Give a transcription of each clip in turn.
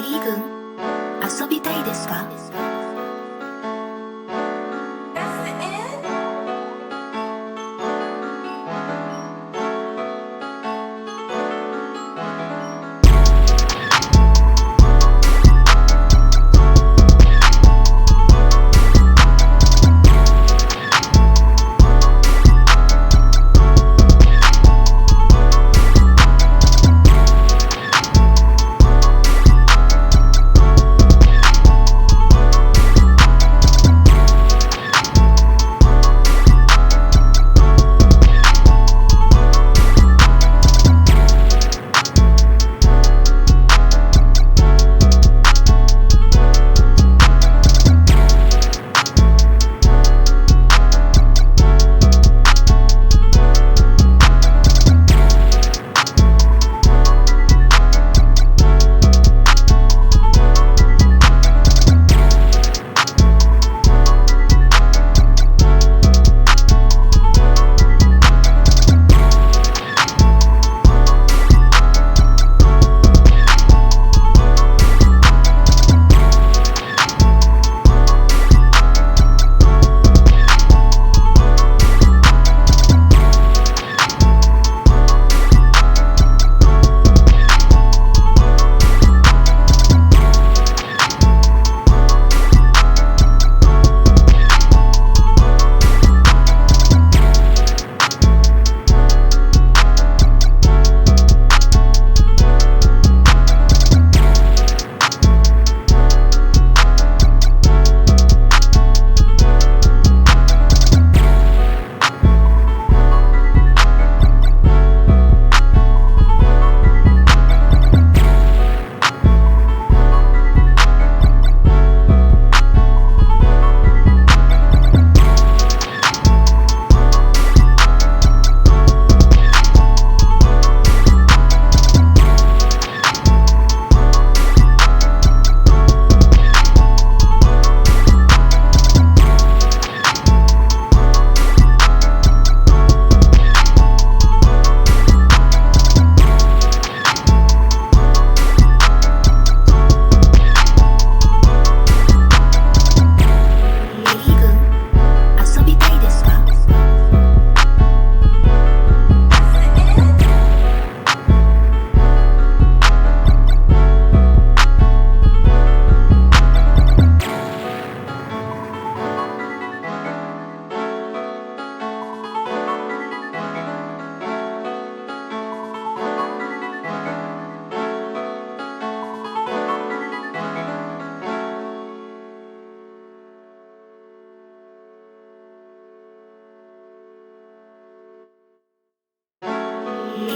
リー軍遊びたいですか？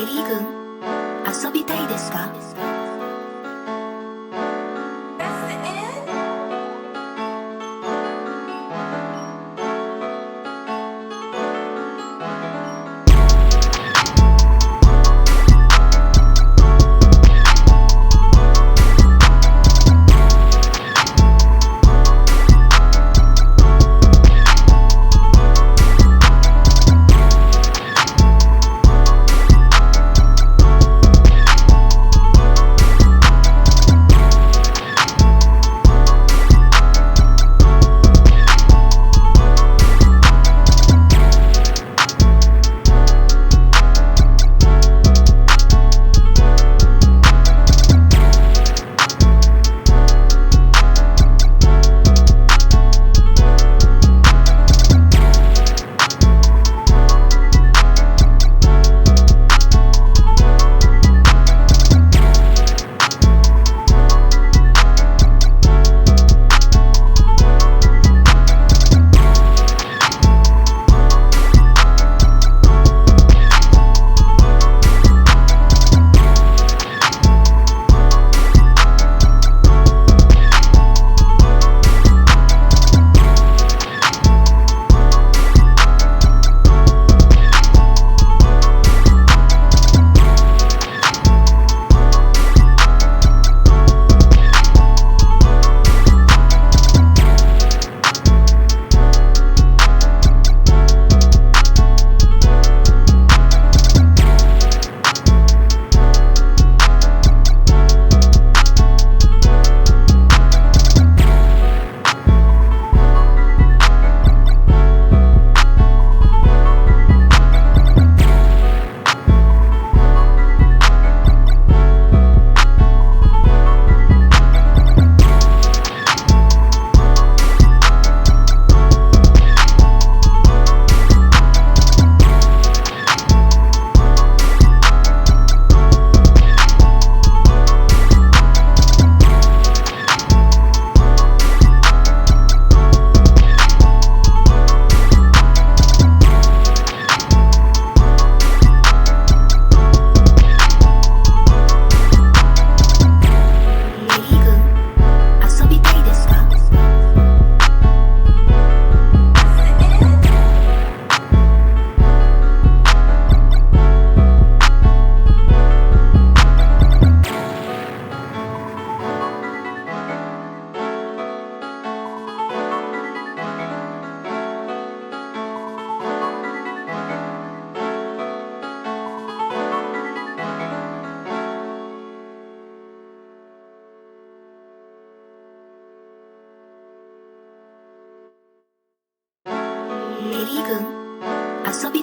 リー軍遊びたいですか？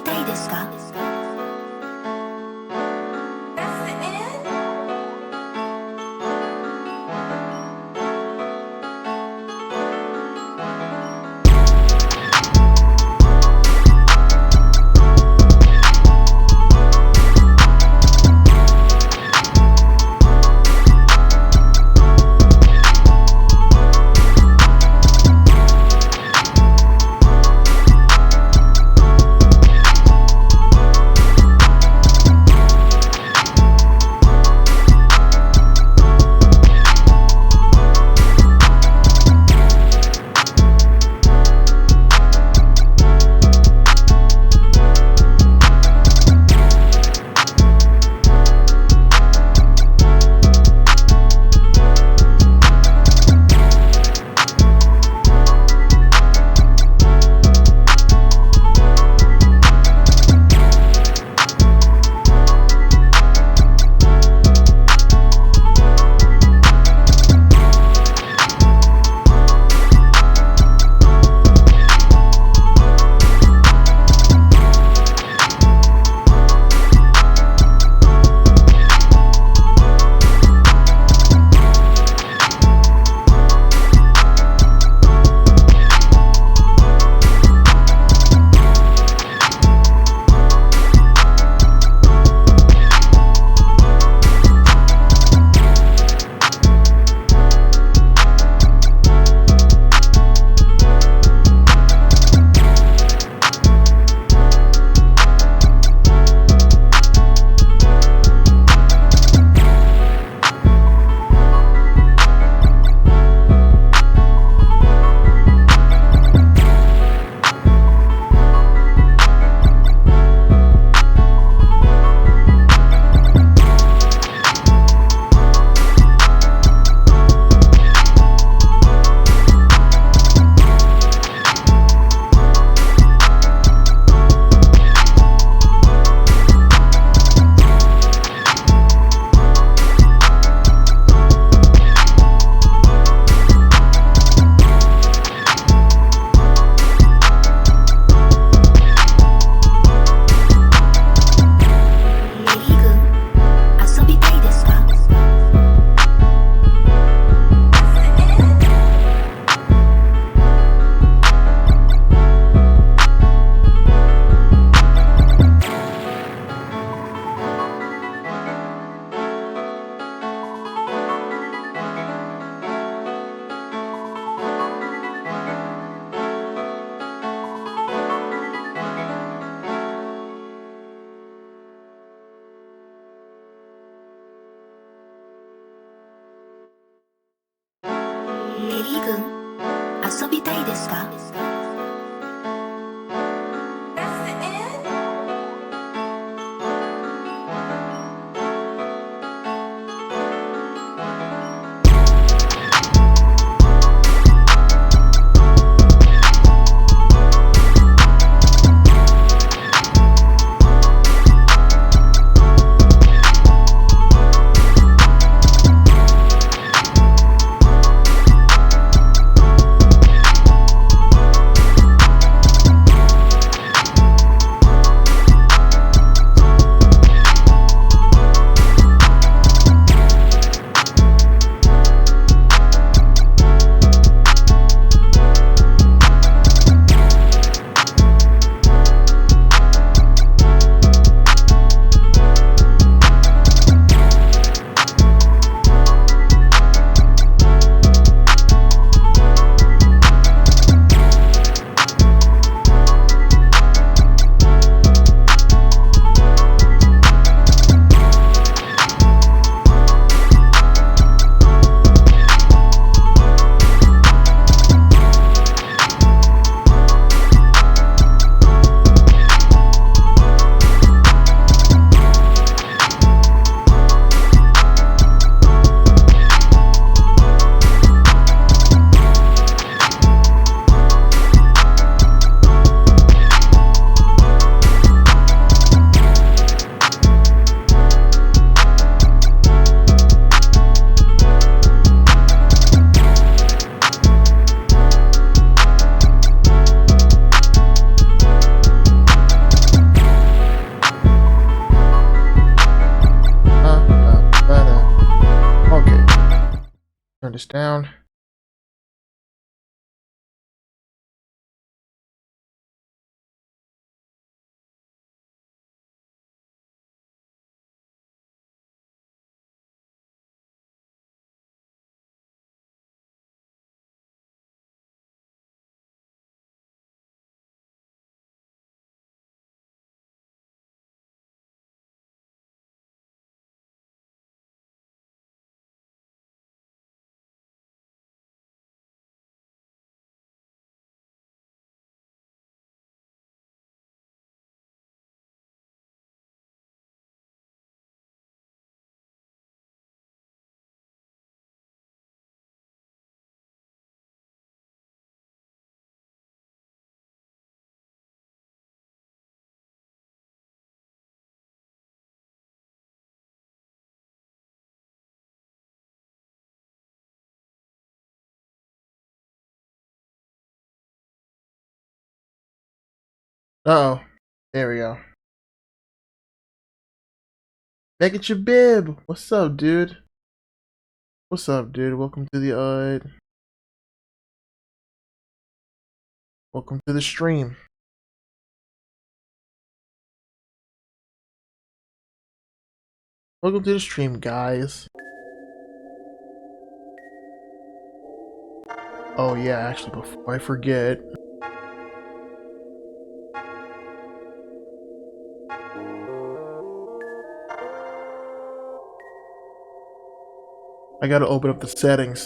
たいですか？エリー軍、遊びたいですか？ this down. Uh oh. There we go. Back at your bib. What's up, dude? What's up, dude? Welcome to the stream. Welcome to the stream, guys. Oh yeah, actually, before I forget, I gotta open up the settings.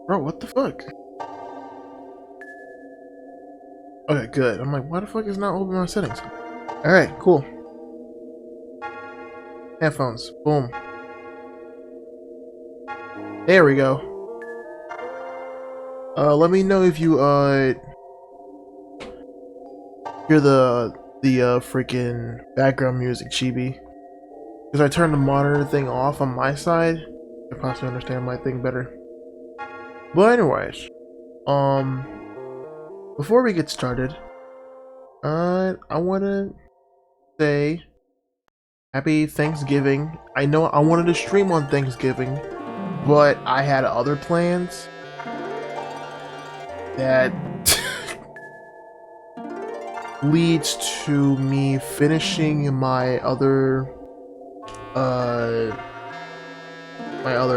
Bro, what the fuck? Okay, good. I'm like, why the fuck is not opening my settings? Alright, cool. Headphones. Boom. There we go. Let me know if you, hear the freaking background music, Chibi. Because I turned the monitor thing off on my side. I possibly understand my thing better. But anyways, before we get started, I want to say Happy Thanksgiving. I know I wanted to stream on Thanksgiving, but I had other plans that leads to me finishing my other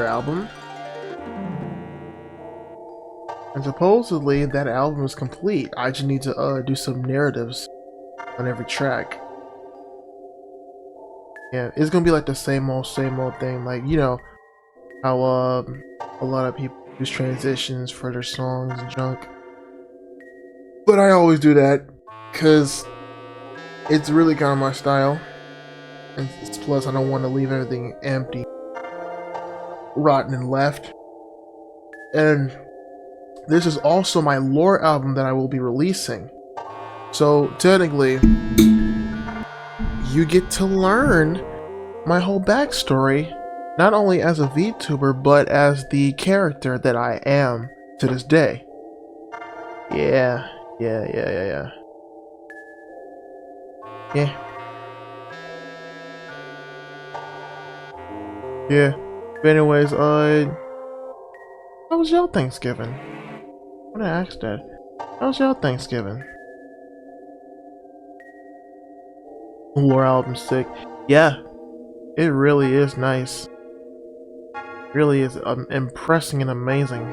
album. And supposedly that album is complete. I just need to do some narratives on every track. Yeah, it's gonna be like the same old thing. Like, you know how a lot of people use transitions for their songs and junk. But I always do that because it's really kind of my style. And plus, I don't want to leave everything empty, rotten, and left. And this is also my lore album that I will be releasing. So technically, you get to learn my whole backstory, not only as a VTuber, but as the character that I am to this day. Yeah. Yeah. But anyways, how was y'all Thanksgiving? I wanna ask that. How was y'all Thanksgiving? Lore album's sick. Yeah, it really is nice. Really is impressing and amazing.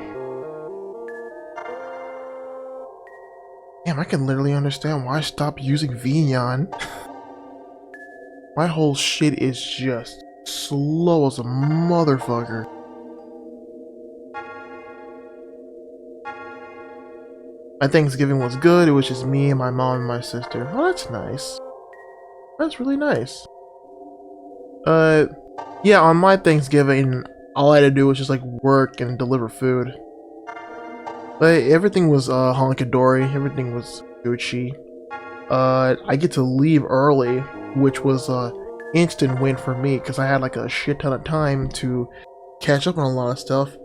Damn, I can literally understand why I stopped using Vignon. My whole shit is just slow as a motherfucker. My Thanksgiving was good. It was just me and my mom and my sister. Oh, that's nice. That's really nice. Yeah, on my Thanksgiving, all I had to do was just like work and deliver food. But everything was honky-dory. Everything was Gucci. I get to leave early, which was a instant win for me because I had like a shit ton of time to catch up on a lot of stuff.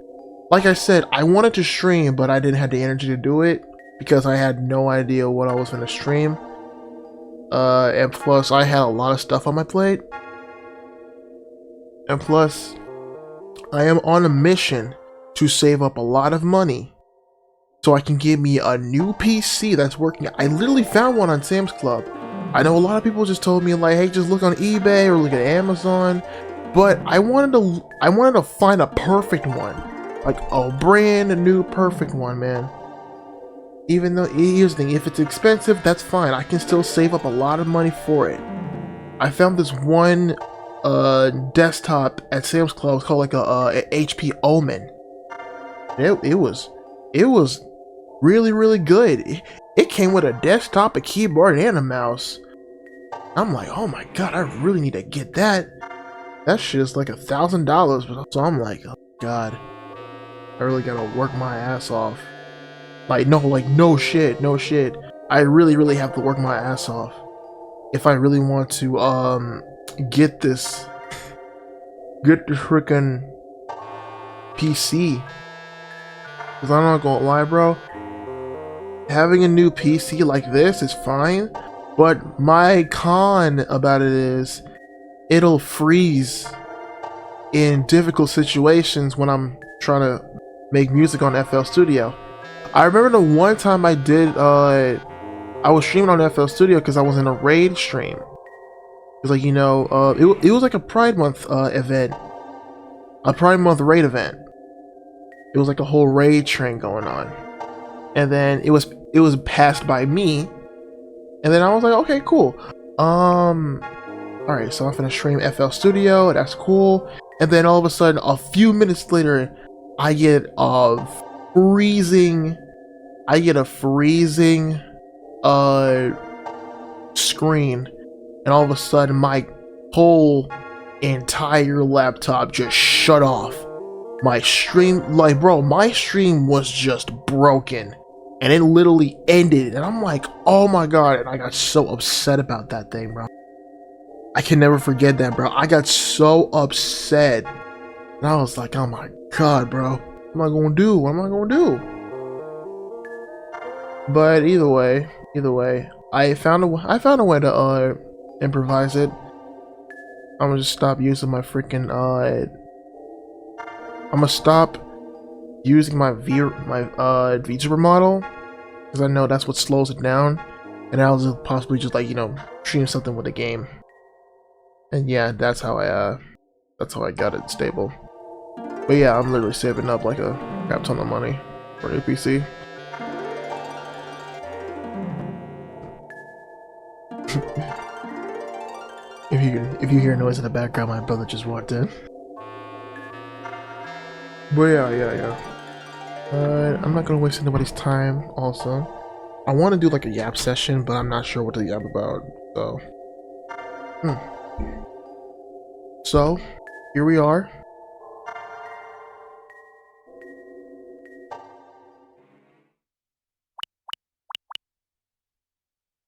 Like I said, I wanted to stream, but I didn't have the energy to do it because I had no idea what I was going to stream. And plus, I had a lot of stuff on my plate. And plus, I am on a mission to save up a lot of money so I can get me a new PC that's working. I literally found one on Sam's Club. I know a lot of people just told me like, hey, just look on eBay or look at Amazon, but I wanted to find a perfect one, like a brand new perfect one, man. Even though, here's the thing, if it's expensive, that's fine. I can still save up a lot of money for it. I found this one desktop at Sam's Club. It's called like a HP Omen. It was really good. It came with a desktop, a keyboard, and a mouse. I'm like, oh my god, I really need to get that. That shit is like $1,000. So I'm like, oh god, I really gotta work my ass off. Like no shit. I really have to work my ass off if I really want to get the freaking PC. Cause I'm not gonna lie, bro. Having a new PC like this is fine, but my con about it is it'll freeze in difficult situations when I'm trying to make music on FL Studio. I remember the one time I did, I was streaming on FL Studio because I was in a raid stream. It was like, you know, it was like a Pride Month event, a Pride Month raid event. It was like a whole raid train going on, and then it was passed by me, and then I was like, okay, cool. Alright, so I'm gonna stream FL Studio, that's cool. And then all of a sudden, a few minutes later, I get a freezing screen, and all of a sudden my whole entire laptop just shut off. My stream, like, bro, my stream was just broken, and it literally ended, and I'm like, oh my god, and I got so upset about that thing, bro. I can never forget that, bro. I got so upset, and I was like, oh my god, bro, what am I gonna do? What am I gonna do? But either way, I found a way to improvise it. I'm gonna just stop using my freaking I'm gonna stop using my VTuber model because I know that's what slows it down, and I'll just possibly just, like, you know, stream something with the game. And yeah, that's how I got it stable. But yeah, I'm literally saving up like a crap ton of money for a new PC. If you hear noise in the background, my brother just walked in. But yeah. I'm not gonna waste anybody's time. Also, I want to do like a yap session, but I'm not sure what to yap about. So, here we are.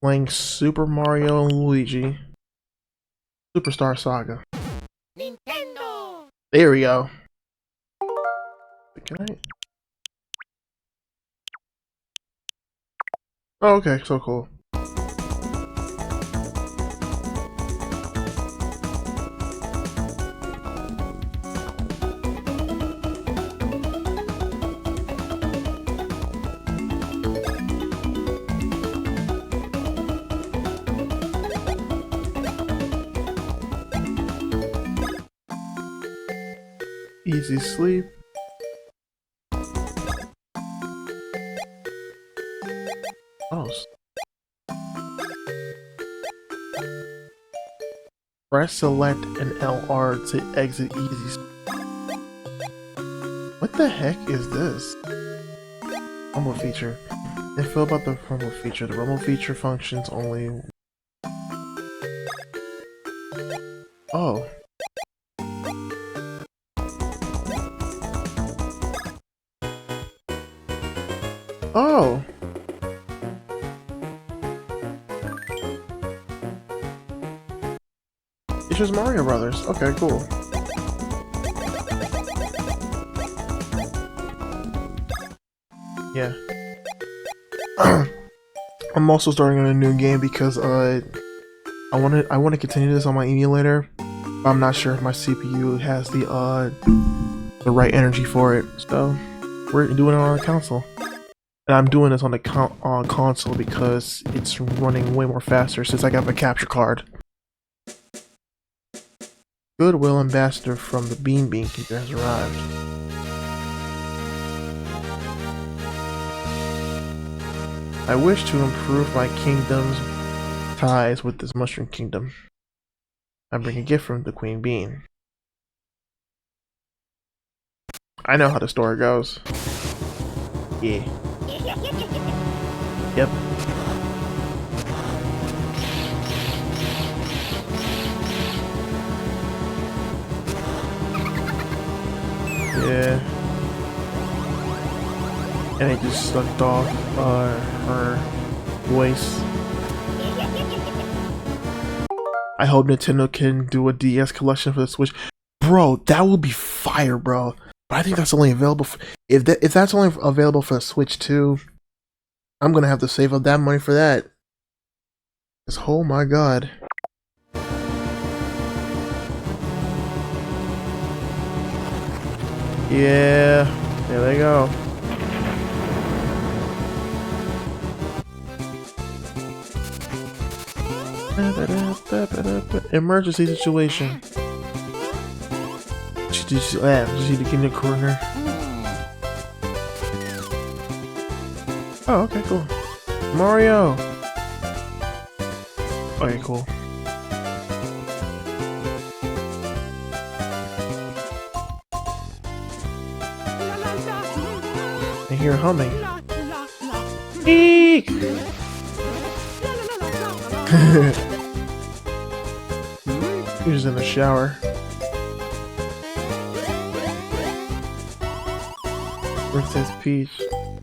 Playing Super Mario and Luigi Superstar Saga. Nintendo. There we go. Can I? Oh, okay, so cool. Easy sleep. Oh. Press select and LR to exit easy. What the heck is this? Rumble feature. Info about the Rumble feature. The Rumble feature functions only. Oh. Oh. It's just Mario Brothers. Okay, cool. Yeah. I'm also starting on a new game because I want to continue this on my emulator. But I'm not sure if my CPU has the right energy for it. So we're doing it on a console. And I'm doing this on the console because it's running way more faster since I got the capture card. Goodwill ambassador from the Bean Keeper has arrived. I wish to improve my kingdom's ties with this mushroom kingdom. I bring a gift from the Queen Bean. I know how the story goes. Yeah. Yep. Yeah. And it just sucked off her voice. I hope Nintendo can do a DS collection for the Switch. Bro, that would be fire, bro. But I think that's only available for, if that's only available for the Switch too, I'm gonna have to save up that money for that. 'Cause, oh my god. Yeah, there they go. Emergency situation. Just need to get in the corner. Oh, okay, cool. Mario! Okay, cool. I hear humming. Eek! He was in the shower. Princess Peach.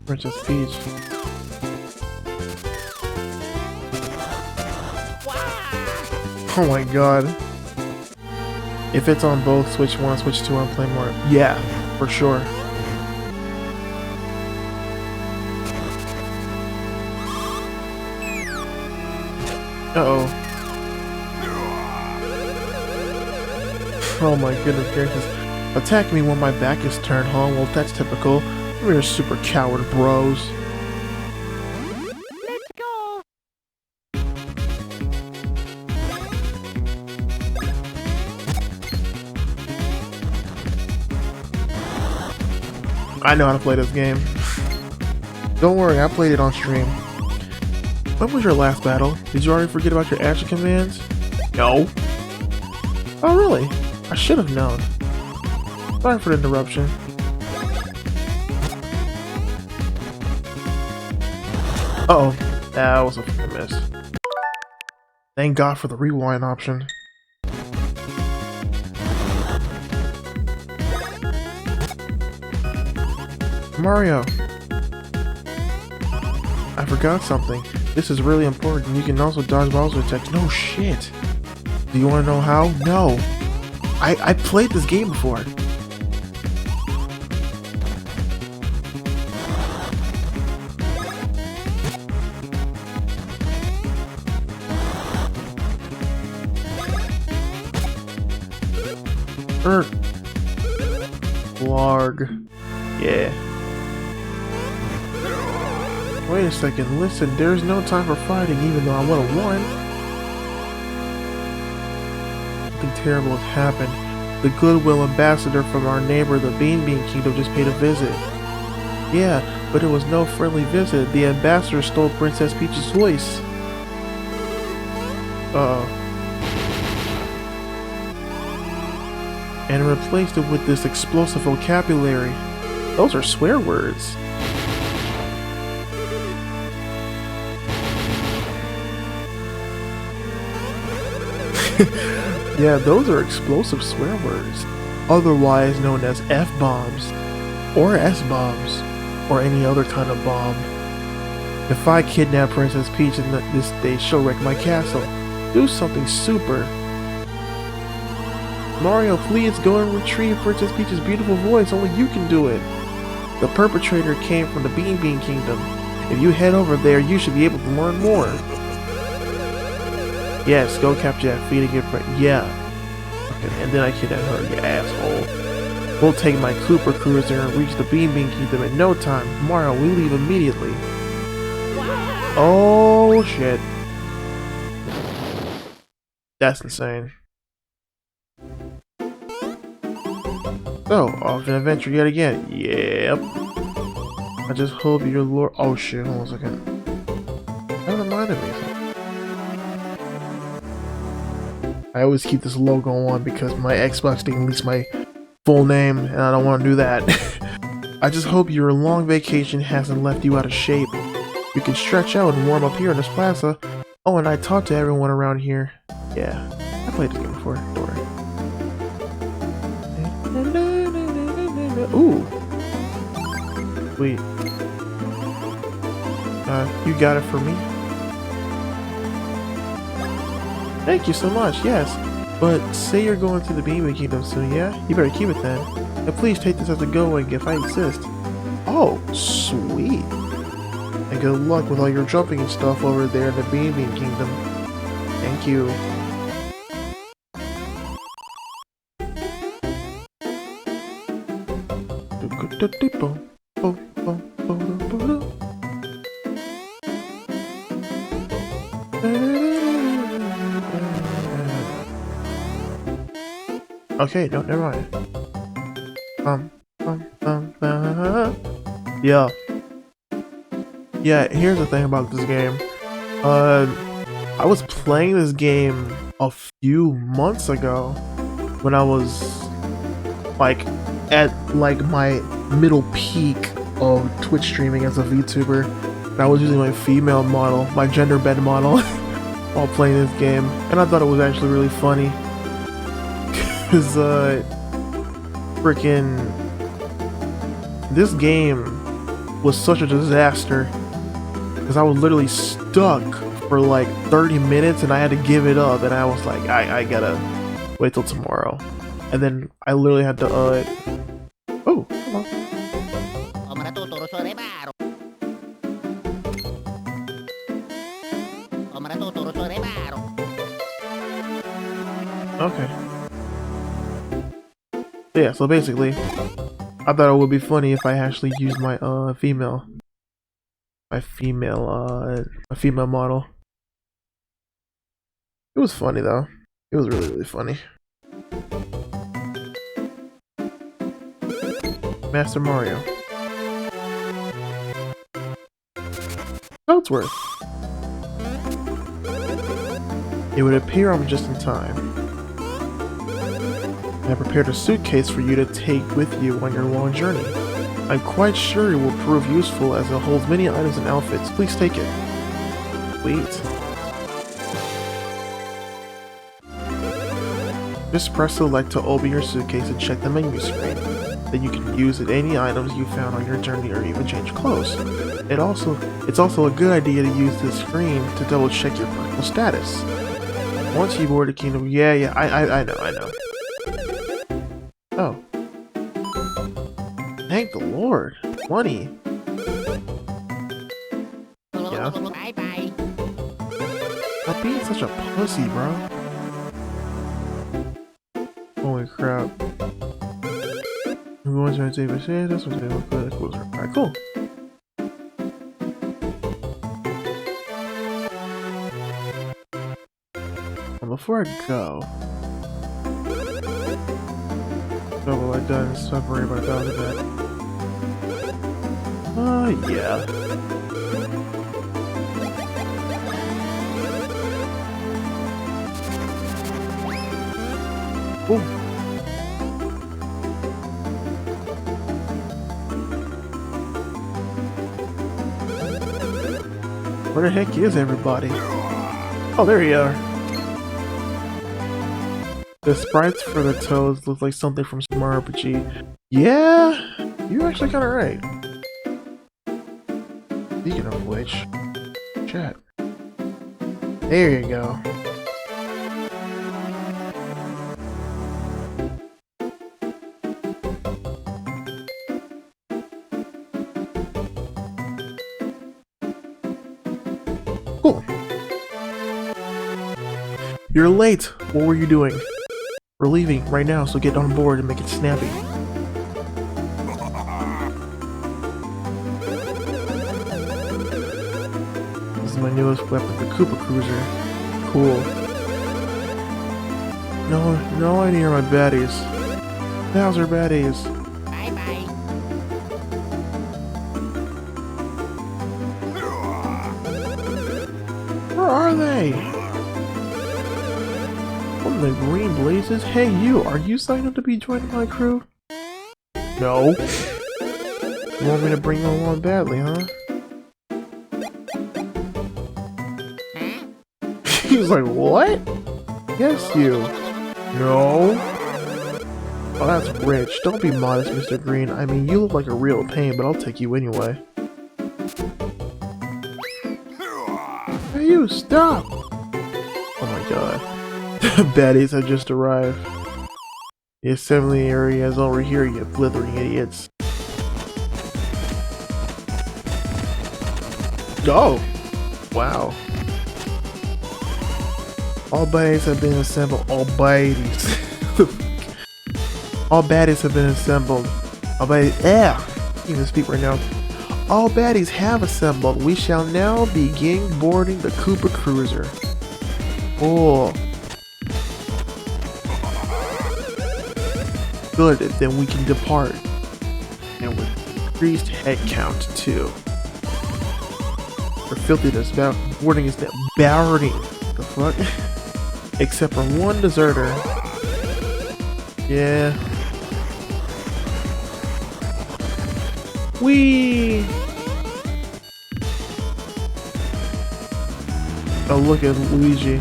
Princess Peach. Oh my god. If it's on both Switch 1 and Switch 2, I'm playing more. Yeah, for sure. Uh-oh. Oh my goodness gracious. Attack me when my back is turned, huh? Well, that's typical. We're super coward bros. Let's go. I know how to play this game. Don't worry, I played it on stream. When was your last battle? Did you already forget about your action commands? No. Oh really? I should have known. Sorry for the interruption. Uh-oh. That was a fucking miss. Thank God for the rewind option. Mario! I forgot something. This is really important. You can also dodge Bowser attacks. No shit! Do you want to know how? No! I played this game before. Larg. Yeah. Wait a second, listen, there's no time for fighting even though I would have won. Something terrible has happened. The Goodwill ambassador from our neighbor, the Bean Kingdom, just paid a visit. Yeah, but it was no friendly visit. The ambassador stole Princess Peach's voice. And replaced it with this explosive vocabulary. Those are swear words. Yeah, those are explosive swear words, otherwise known as F-bombs, or S-bombs, or any other kind of bomb. If I kidnap Princess Peach and this day she'll wreck my castle, do something super. Mario, please go and retrieve Princess Peach's beautiful voice, only you can do it. The perpetrator came from the Bean Bean Kingdom. If you head over there, you should be able to learn more. Yes, go capture that feeding your friend. Yeah. Okay, and then I kidnap her, you asshole. We'll take my Cooper Cruiser and reach the Bean Bean Kingdom in no time. Tomorrow, we leave immediately. Oh, shit. That's insane. So, off an adventure yet again. Yep. I just hope your lord. Oh shit, hold on a second. That reminded me of something. I always keep this logo on because my Xbox didn't release my full name and I don't want to do that. I just hope your long vacation hasn't left you out of shape. You can stretch out and warm up here in this plaza. Oh, and I talked to everyone around here. Yeah, I played this game before. Don't worry. Ooh. Sweet. You got it for me? Thank you so much, yes. But say you're going to the Bean Bean Kingdom soon, yeah? You better keep it then. And please take this as a going if I insist. Oh, sweet. And good luck with all your jumping and stuff over there in the Bean Bean Kingdom. Thank you. Okay, no, never mind. Yeah. Yeah, here's the thing about this game. I was playing this game a few months ago when I was like at like my middle peak of Twitch streaming as a VTuber. And I was using my female model, my gender bend model, while playing this game, and I thought it was actually really funny. Cause freaking this game was such a disaster. Cause I was literally stuck for like 30 minutes and I had to give it up, and I was like, I gotta wait till tomorrow. And then I literally had to oh, hello. Okay. Yeah, so basically, I thought it would be funny if I actually used my female model. It was funny though. It was really, really funny. Master Mario. Ellsworth. It would appear I'm just in time. I prepared a suitcase for you to take with you on your long journey. I'm quite sure it will prove useful as it holds many items and outfits. Please take it. Sweet. Just press select to open your suitcase and check the menu screen. Then you can use any items you found on your journey or even change clothes. It's also a good idea to use this screen to double check your personal status. Once you board the kingdom, yeah, I know. Oh. Thank the Lord. Money. Yeah. Bye-bye. Stop being such a pussy, bro. Holy crap. I'm going to take a shit. That's what they look good. Alright, cool. And before I go, double I done separate my dog a bit. Yeah. Ooh. Where the heck is everybody? Oh, there you are. The sprites for the toads look like something from Super RPG. Yeah, you're actually kind of right. Speaking of which, chat. There you go. You're late! What were you doing? We're leaving right now, so get on board and make it snappy. This is my newest weapon, the Koopa Cruiser. Cool. No, I need my baddies. Bowser baddies. Bye-bye. Where are they? From the green blazes? Hey you, are you signed up to be joining my crew? No. You want me to bring you along badly, huh? He's like, what? Yes, you. No. Oh, that's rich. Don't be modest, Mr. Green. I mean, you look like a real pain, but I'll take you anyway. Hey, you, stop! Oh my god. Baddies have just arrived. The assembly area is over here, you blithering idiots. Oh! Wow. All baddies have been assembled. All baddies. All baddies have been assembled. All baddies. Yeah! I can't even speak right now. All baddies have assembled. We shall now begin boarding the Koopa Cruiser. Oh. Good, then we can depart. And with increased head count too. For filthiness, boarding is now boarding. The fuck? Except for one deserter. Yeah. Whee! Oh, look at Luigi.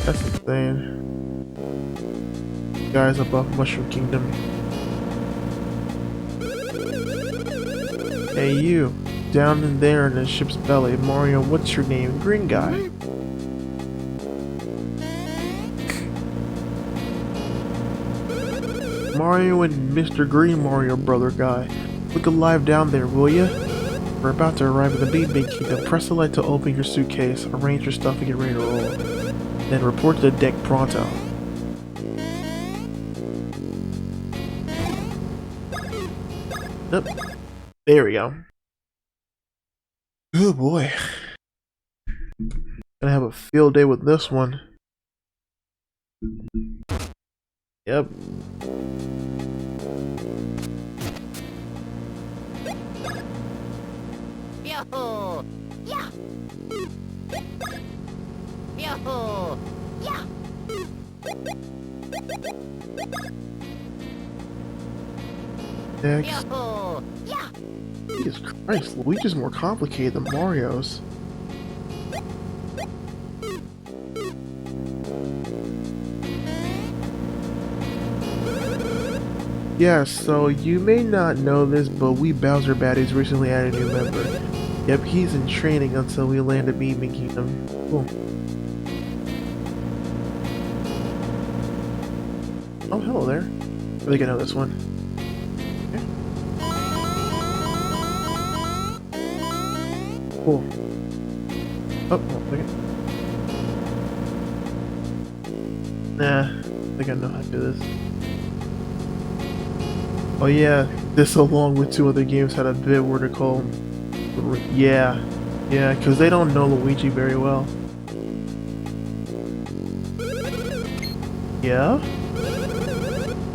That's insane. Guys above Mushroom Kingdom. Hey you, down in there in the ship's belly. Mario, what's your name? Green guy. Mario and Mr. Green Mario brother guy. Look alive down there, will ya? We're about to arrive at the Bean Kingdom. Press the light to open your suitcase, arrange your stuff and get ready to roll. Then report to the deck pronto. Nope. There we go. Oh boy. Gonna have a field day with this one. Yep. Yo-ho! Yeah! Yo-ho! Yeah! Next. Yo-ho! Yeah! Jesus Christ, Luigi's more complicated than Mario's. Yeah, so you may not know this, but we Bowser baddies recently added a new member. Yep, he's in training until we land at Bean Kingdom. Cool. Oh, hello there. I think I know this one. Okay. Cool. Oh, one second. Nah, I think I know how to do this. Oh yeah, this along with two other games had a bit where to call. Yeah, because they don't know Luigi very well. Yeah?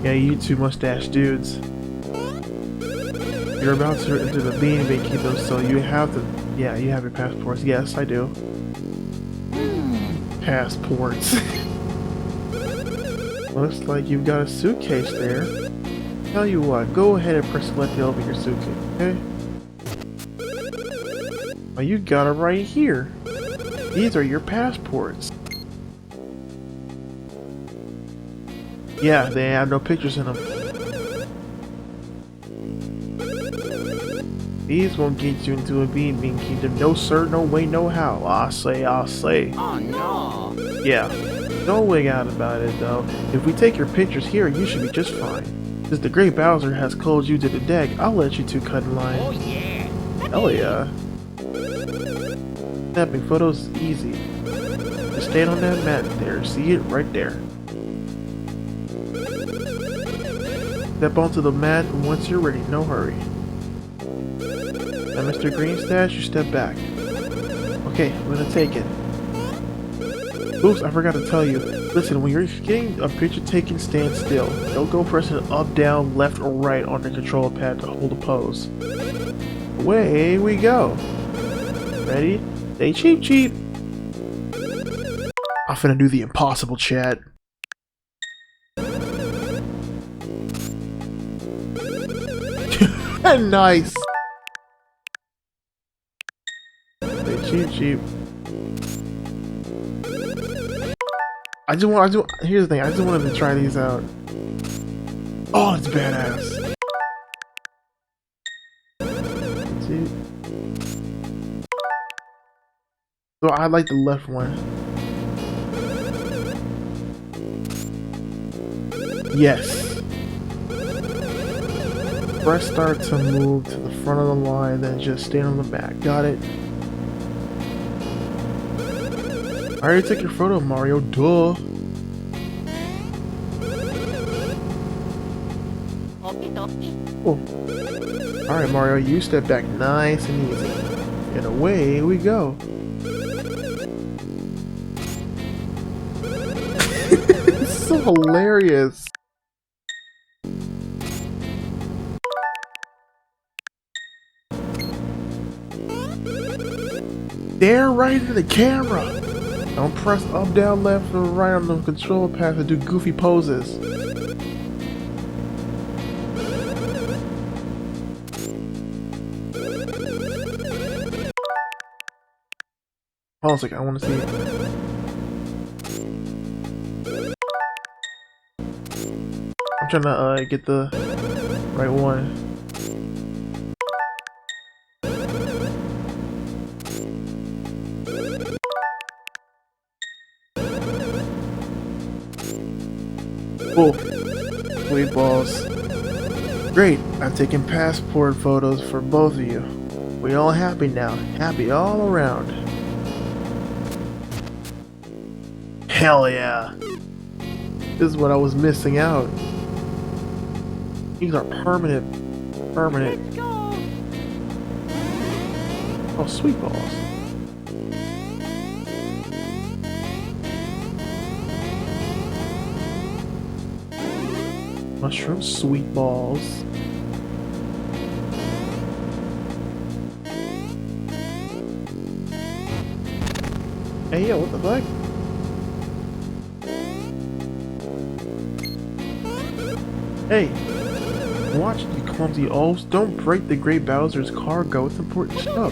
Yeah, you two mustache dudes. You're about to enter the Bean Kingdom, so you have to. Yeah, you have your passports. Yes, I do. Passports. Looks like you've got a suitcase there. Tell you what, go ahead and press select to open your suitcase, okay? Oh, you got it right here. These are your passports. Yeah, they have no pictures in them. These won't get you into a Bean Kingdom. No sir, no way, no how. I say. Oh no! Yeah, don't wig out about it though. If we take your pictures here, you should be just fine. Since the Great Bowser has called you to the deck, I'll let you two cut in line. Oh yeah! Hell yeah. Snapping photos is easy. Just stand on that mat there. See it right there. Step onto the mat once you're ready. No hurry. Now, Mr. Green Stash, you step back. Okay, I'm gonna take it. Oops, I forgot to tell you. Listen, when you're getting a picture taken, stand still. Don't go pressing up, down, left, or right on the control pad to hold a pose. Away we go. Ready? Stay cheap, cheap. I'm finna do the impossible, chat. Nice. Stay cheap, cheap. Here's the thing, I just wanted to try these out. Oh, it's badass. See? So I like the left one. Yes. Press start to move to the front of the line, then just stand on the back. Got it. I already took your photo, Mario. Duh. Oh. Alright, Mario, you step back nice and easy. And away we go. It's so hilarious. Stare right into the camera. Don't press up, down, left, or right on the control pad to do goofy poses. Hold on a second, I want to see it. I'm trying to get the right one. Cool. Sweet balls. Great, I've taken passport photos for both of you. We all happy now. Happy all around. Hell yeah. This is what I was missing out. These are permanent. Let's go. Oh, sweet balls. Mushroom sweet balls. Hey yo, what the fuck? Hey, watch you clumsy elves. Don't break the Great Bowser's cargo. It's important stuff.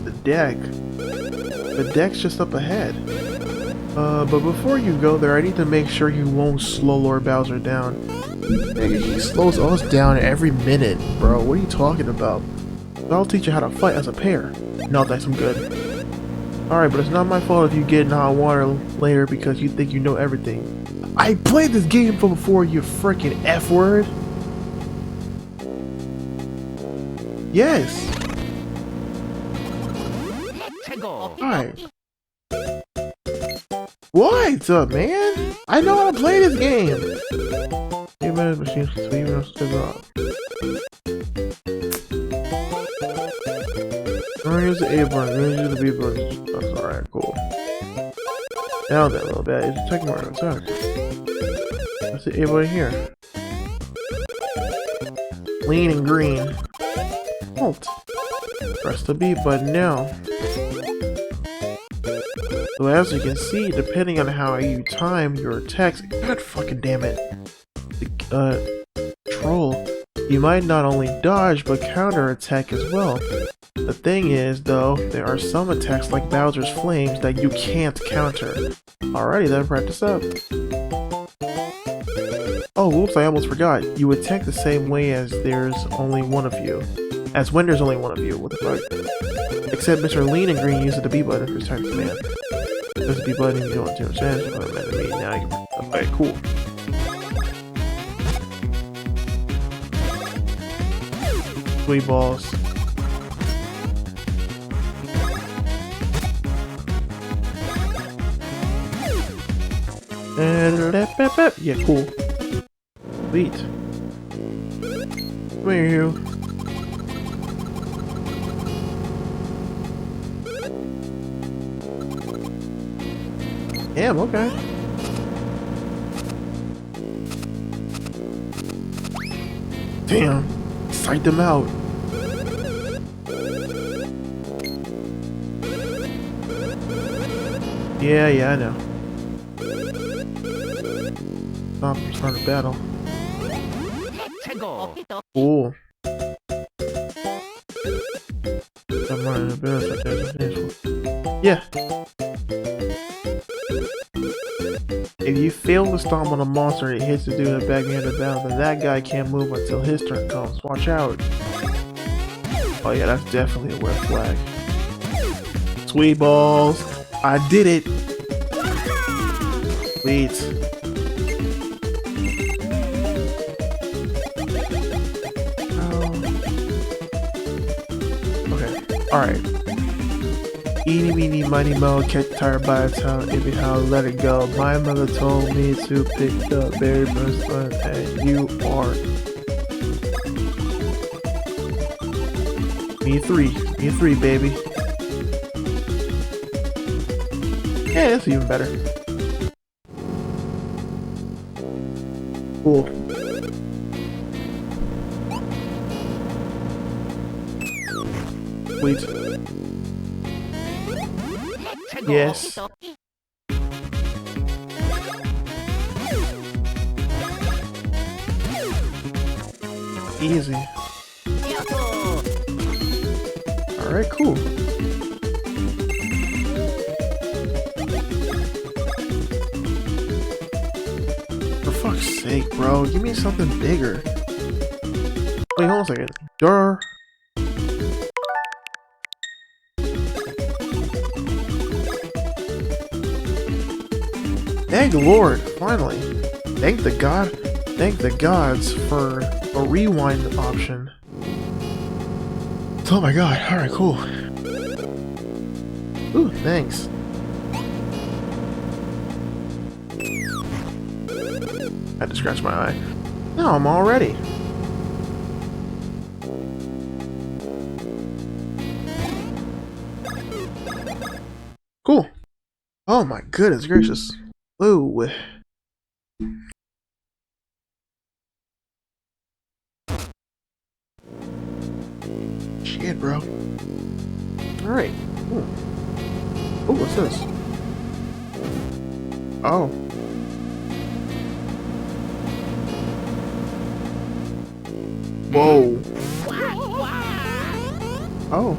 The deck. The deck's just up ahead. But before you go there, I need to make sure you won't slow Lord Bowser down. Nigga, he slows us down every minute, bro. What are you talking about? I'll teach you how to fight as a pair. No, thanks, I'm good. Alright, but it's not my fault if you get in hot water later because you think you know everything. I played this game before, you freaking F-word. Yes. Let's go. Alright. What's up, man? I know how to play this game. Machine, so even I'm gonna use the A button, I'm gonna use the B button. That's alright, cool. Now then, a little bit. It's checking more. What's up? What's the A button here? Lean and green. Halt. Press the B button now. So as you can see, depending on how you time your attacks, god fucking damn it, troll, you might not only dodge but counter attack as well. The thing is, though, there are some attacks like Bowser's Flames that you can't counter. Alrighty then, practice up. Oh, whoops, I almost forgot. You attack the same way as there's only one of you. As when there's only one of you, what the fuck? Except Mr. Lean and Green uses the B button for his type command. Press the B button, you don't do chance, but now you can. Okay, cool. Sweet balls. Yeah, cool. Sweet. Come here, Hugh. Damn, okay. Damn. Psych them out. Yeah, I know. Stop from starting a battle. Cool. I'm running a battle. Yeah. If you fail to stomp on a monster and it hits the dude in the back end of the battle, then that guy can't move until his turn comes. Watch out. Oh yeah, that's definitely a red flag. Sweet balls. I did it. Sweet. Okay. Alright. Eeny, meeny, miny, mo, catch tired by the time, if it how, let it go. My mother told me to pick the very first one, and you are. Me three, baby. Yeah, that's even better. Cool. Sweet. Yes. Easy. Alright, cool. For fuck's sake, bro. Give me something bigger. Wait, hold on a second. Durr. Thank the Lord, finally. Thank the gods for a rewind option. Oh my god, alright, cool. Ooh, thanks. I had to scratch my eye. No, I'm all ready. Cool. Oh my goodness gracious. Whoa. Shit, bro. Alright. Oh, what's this? Oh. Whoa. Oh.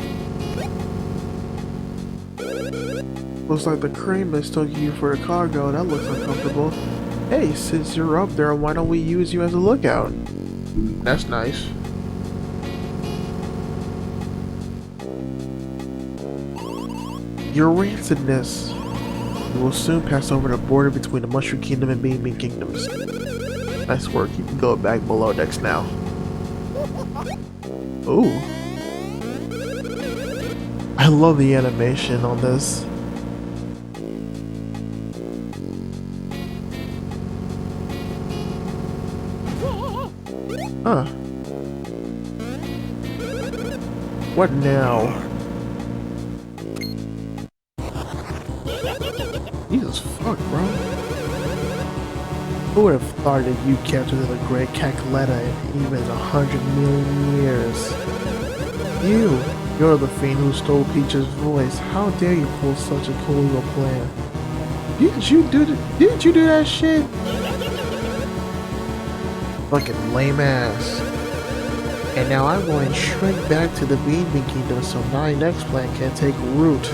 Looks like the crane mistook you for the cargo. That looks uncomfortable. Hey, since you're up there, why don't we use you as a lookout? That's nice. Your rancidness. You will soon pass over the border between the Mushroom Kingdom and Bean Bean Kingdoms. Nice work. You can go back below decks now. Ooh. I love the animation on this. Huh. What now? Jesus fuck, bro. Who would have thought that you captured the great Cacletta in even 100 million years? You're the fiend who stole Peach's voice. How dare you pull such a cool little plan? Didn't you do that shit? Fucking lame ass. And now I'm going to shrink back to the Bean Bean Kingdom so my next plan can take root.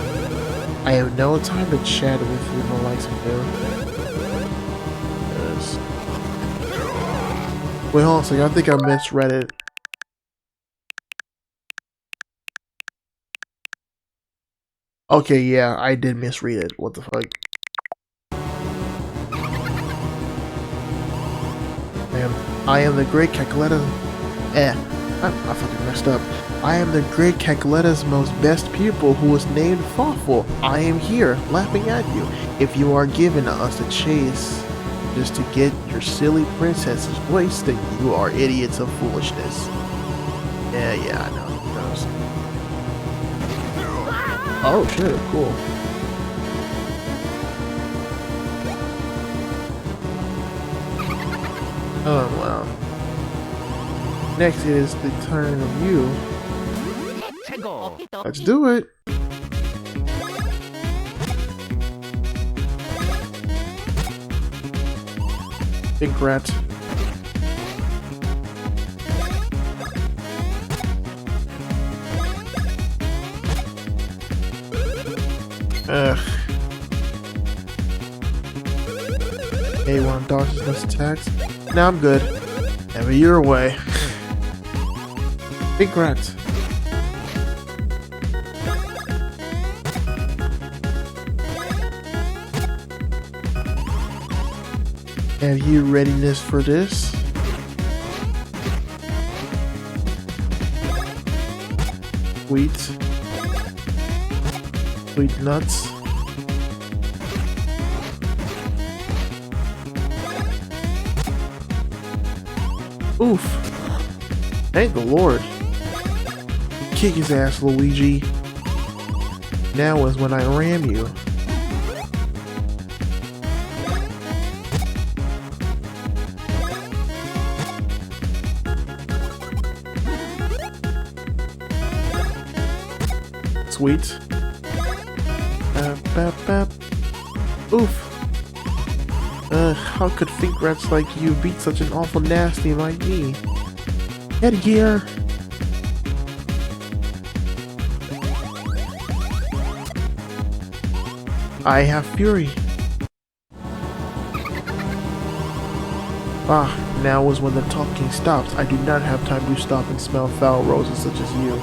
I have no time to chat with you, no likes and do. Yes. Wait, hold on a second. I think I misread it. Okay, yeah, I did misread it. What the fuck? I am the great Cacletta. I fucking messed up. I am the great Cacletta's most best pupil who was named Thoughtful. I am here, laughing at you. If you are given us a chase, just to get your silly princess's voice, then you are idiots of foolishness. Yeah, I know. Those. Oh shit, cool. Oh wow. Next it is the turn of you. Let's do it. Big rat. Ugh. Hey, wanna dodge his next attacks? Nah, I'm good. Have it your way. Big rat. Have you readiness for this? Sweet. Sweet nuts. Oof. Thank the Lord. Kick his ass, Luigi. Now is when I ram you. Sweet. Oof. How could think rats like you beat such an awful nasty like me? Headgear! I have fury. Ah, now is when the talking stops. I do not have time to stop and smell foul roses such as you.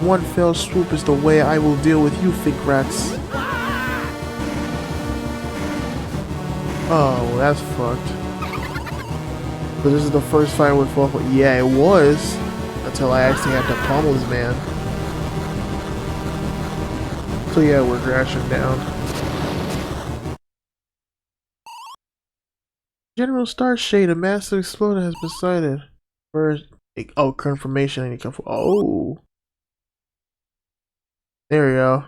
One fell swoop is the way I will deal with you, think rats. Oh, that's fucked. So this is the first fight with Fluffle. Yeah, it was. Until I actually had to pummel this man. So yeah, we're crashing down. General Starshade, a massive explosion has been sighted. First, oh, confirmation. I need to oh. There we go.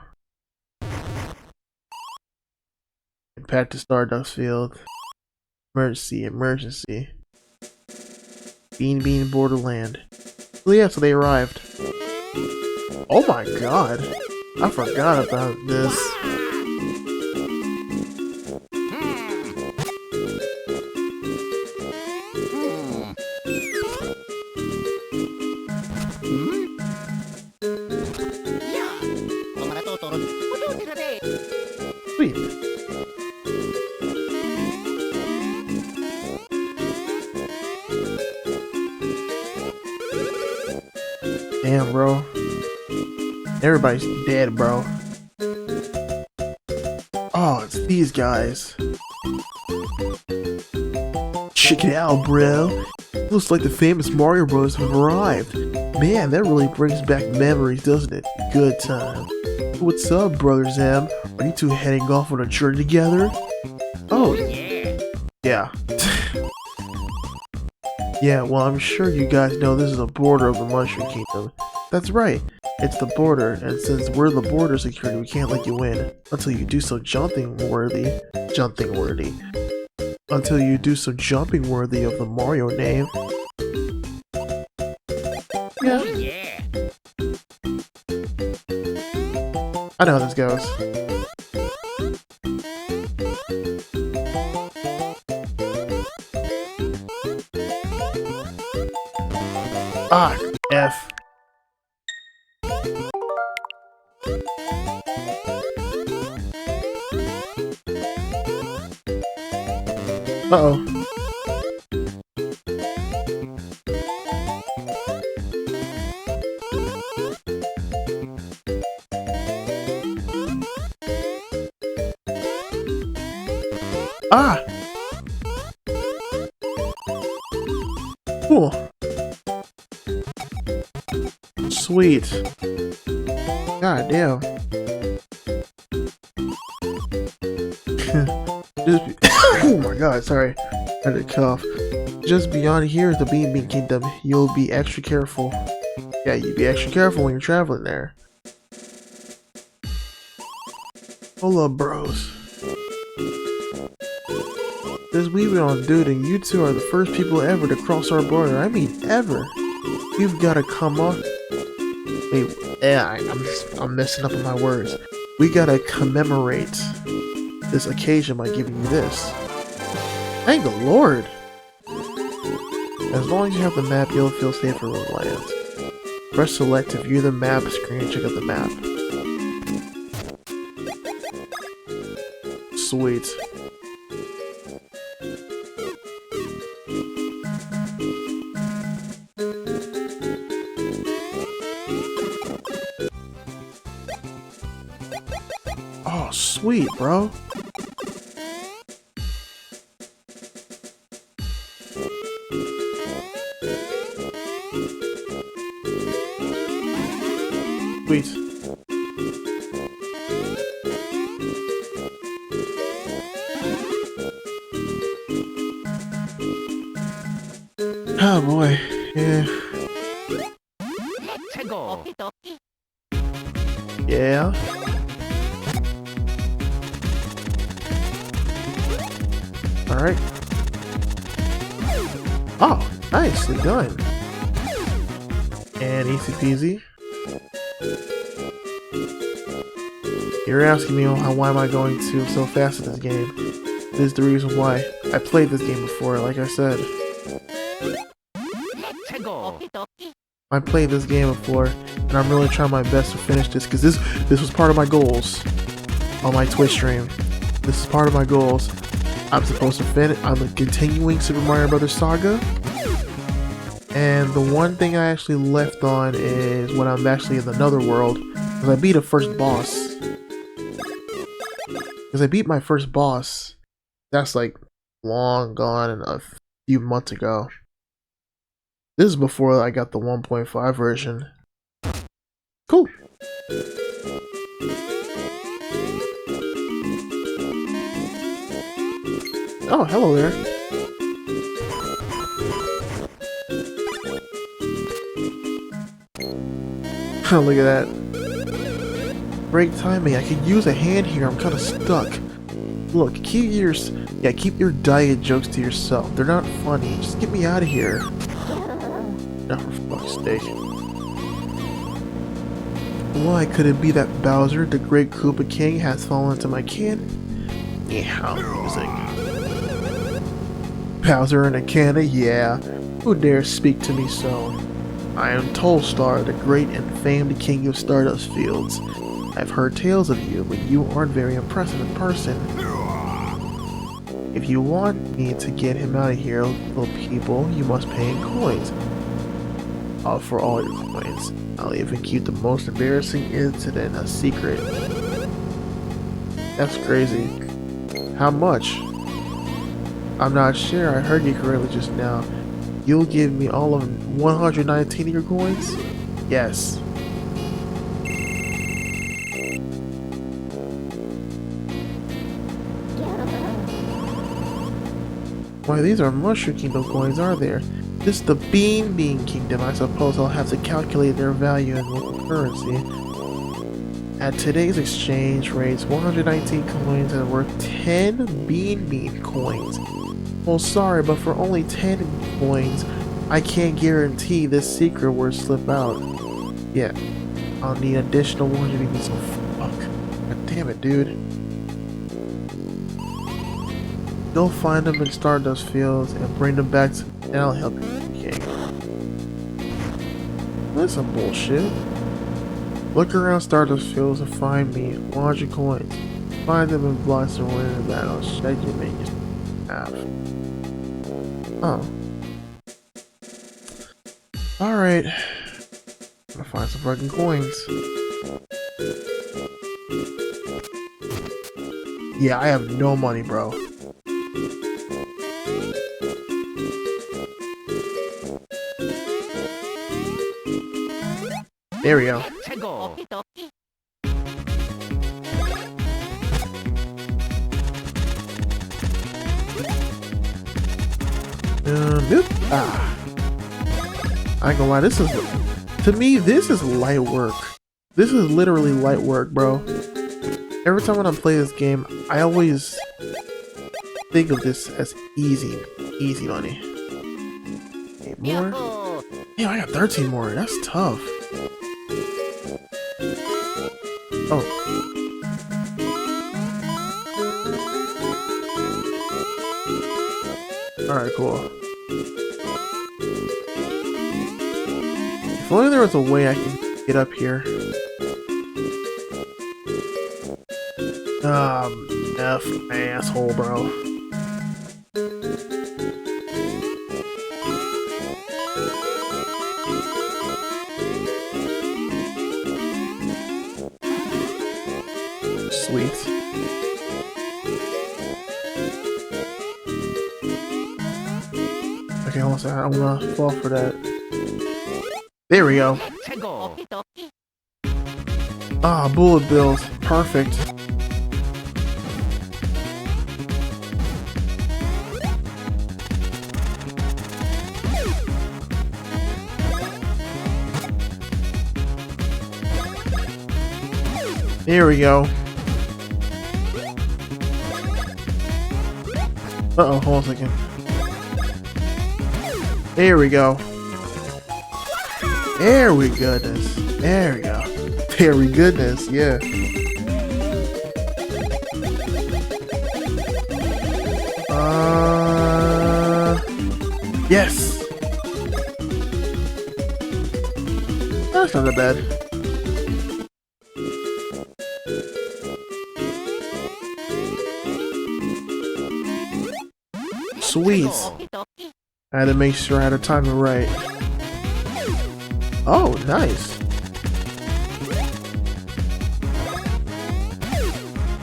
Impact to Stardust Field. Emergency, emergency. Bean Borderland. Oh yeah, so they arrived. Oh my god. I forgot about this. Sweet. Damn, bro. Everybody's dead, bro. Oh, it's these guys. Check it out, bro. Looks like the famous Mario Bros. Have arrived. Man, that really brings back memories, doesn't it? Good time. What's up, Brother Zam? Are you two heading off on a journey together? Oh, yeah. Yeah, well, I'm sure you guys know this is the border of the Mushroom Kingdom. That's right, it's the border, and since we're the border security, we can't let you in until you do so jumping worthy of the Mario name. Yeah. I know how this goes. Ah, F. Uh-oh. Ah! Cool. Sweet. God damn. Oh my god, sorry. I had to cough. Just beyond here is the Bean Kingdom. You'll be extra careful. Yeah, you be extra careful when you're traveling there. Hold up, bros. This Weavon dude and you two are the first people ever to cross our border. I mean, ever. You've gotta come on. Wait, yeah, I'm messing up on my words. We gotta commemorate this occasion by giving you this. Thank the Lord! As long as you have the map, you'll feel safer in the land. Press select to view the map screen and check out the map. Sweet. Oh, sweet, bro. Sweet. Oh boy, yeah. Let's go. Yeah. Alright. Oh, nicely done. And easy peasy. You're asking me why am I going to so fast at this game? This is the reason why. I played this game before, like I said. Let's go. I played this game before, and I'm really trying my best to finish this, because this was part of my goals on my Twitch stream. This is part of my goals. I'm supposed to finish. I'm continuing Super Mario Bros. Saga. And the one thing I actually left on is when I'm actually in another world, because I beat a first boss. Because I beat my first boss. That's like long gone and a few months ago. This is before I got the 1.5 version. Cool. Oh, hello there. Look at that. Great timing. I could use a hand here. I'm kind of stuck. Look, keep your diet jokes to yourself. They're not funny. Just get me out of here. No, for fuck's sake. Why could it be that Bowser, the Great Koopa King, has fallen into my can? Yeah, how amusing. Bowser in a cannon? Yeah. Who dares speak to me so? I am Tolstar, the great and famed king of Stardust Fields. I've heard tales of you, but you aren't very impressive in person. If you want me to get him out of here, little people, you must pay in coins. For all your coins. I'll even keep the most embarrassing incident a secret. That's crazy. How much? I'm not sure. I heard you correctly just now. You'll give me all of 119 of your coins? Yes. Why, these are Mushroom Kingdom coins, are there? This is the Bean Kingdom. I suppose I'll have to calculate their value in local currency. At today's exchange rates, 119 coins are worth 10 Bean coins. Well, sorry, but for only 10 coins, I can't guarantee this secret word slip out. Yeah, I'll need additional 100 beans. Oh, fuck. God damn it, dude. Go find them in Stardust Fields and bring them back to and I'll help you, King. That's some bullshit. Look around Stardust Fields and find me 100 coins. Find them in blocks and win in the battle. Check your make half. Oh. Alright. Gotta find some fucking coins. Yeah, I have no money, bro. There we go. Nope. Ah. I ain't gonna lie, this is, to me, this is light work. This is literally light work, bro. Every time when I play this game, I always think of this as easy. Easy money. 8 more? Yeah, I got 13 more. That's tough. Oh. Alright, cool. If only there was a way I could get up here. F asshole, bro. Sweet. Okay, hold on a second. I'm gonna fall for that. There we go. Ah, bullet bills. Perfect. There we go. Uh-oh, hold on a second. There we go. There we goodness. There we go. There we goodness, yeah. Yes! That's not that bad. Sweet. I had to make sure I had to time it right. Oh, nice.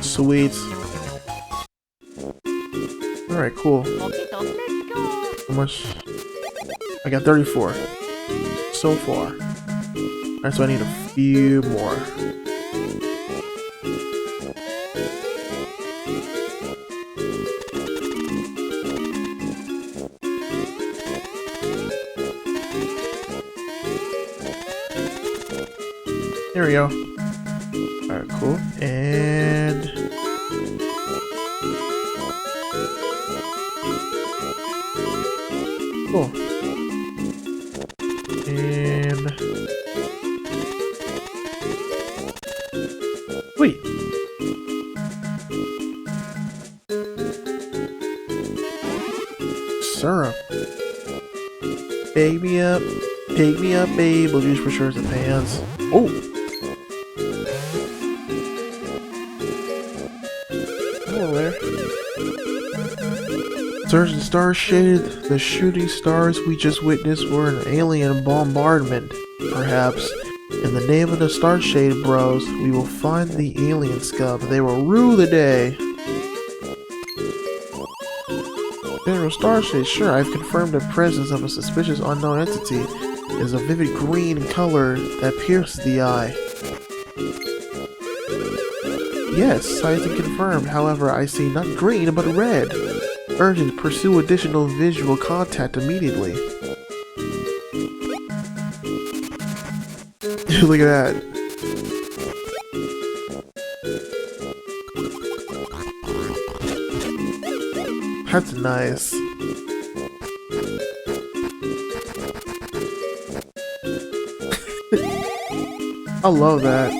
Sweet. Alright, cool. How much? I got 34. So far. Alright, so I need a few more. There we go. Alright, cool. And cool. And wait. Syrup. Pick me up, babe. Blue juice for shirts and pants. Oh. Sergeant Starshade, the shooting stars we just witnessed were an alien bombardment. Perhaps, in the name of the Starshade Bros, we will find the alien scum. They will rule the day. General Starshade, sure, I've confirmed the presence of a suspicious unknown entity. It is a vivid green color that pierces the eye. Yes, scientific confirmed. However, I see not green, but red. Urgent, pursue additional visual contact immediately. Look at that. That's nice. I love that.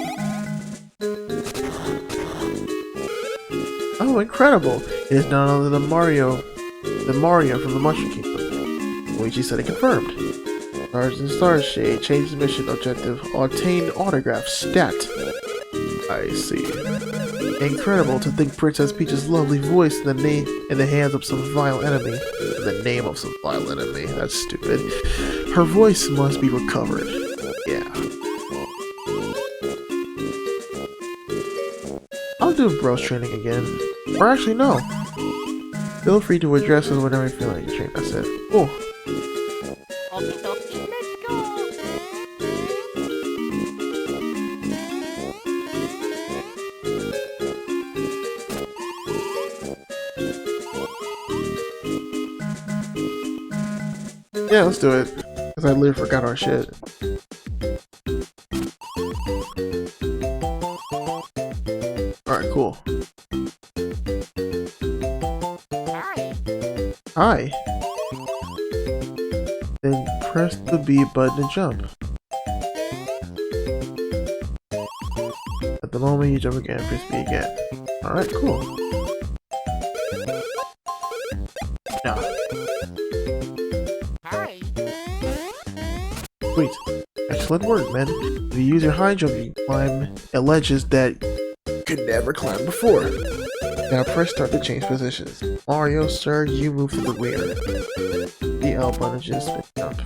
Oh, incredible! It is none other than Mario from the Mushroom Kingdom. Luigi said it confirmed. Sergeant Starshade changed his mission objective. Obtain autograph stat. I see. Incredible to think Princess Peach's lovely voice in the hands of some vile enemy. In the name of some vile enemy. That's stupid. Her voice must be recovered. Yeah. I'll do bros training again. Or actually, no. Feel free to address us whenever you feel like you train. That's it. Cool. Yeah, let's do it. Cause I literally forgot our shit. Alright, cool. Hi. Then press the B button to jump. At the moment you jump again, press B again. Alright, cool. Now. Sweet. Excellent work, man. If you use your high jump, you can climb ledges that you could never climb before. Now press start to change positions. Mario, sir, you move to the rear. The L button just spin jump.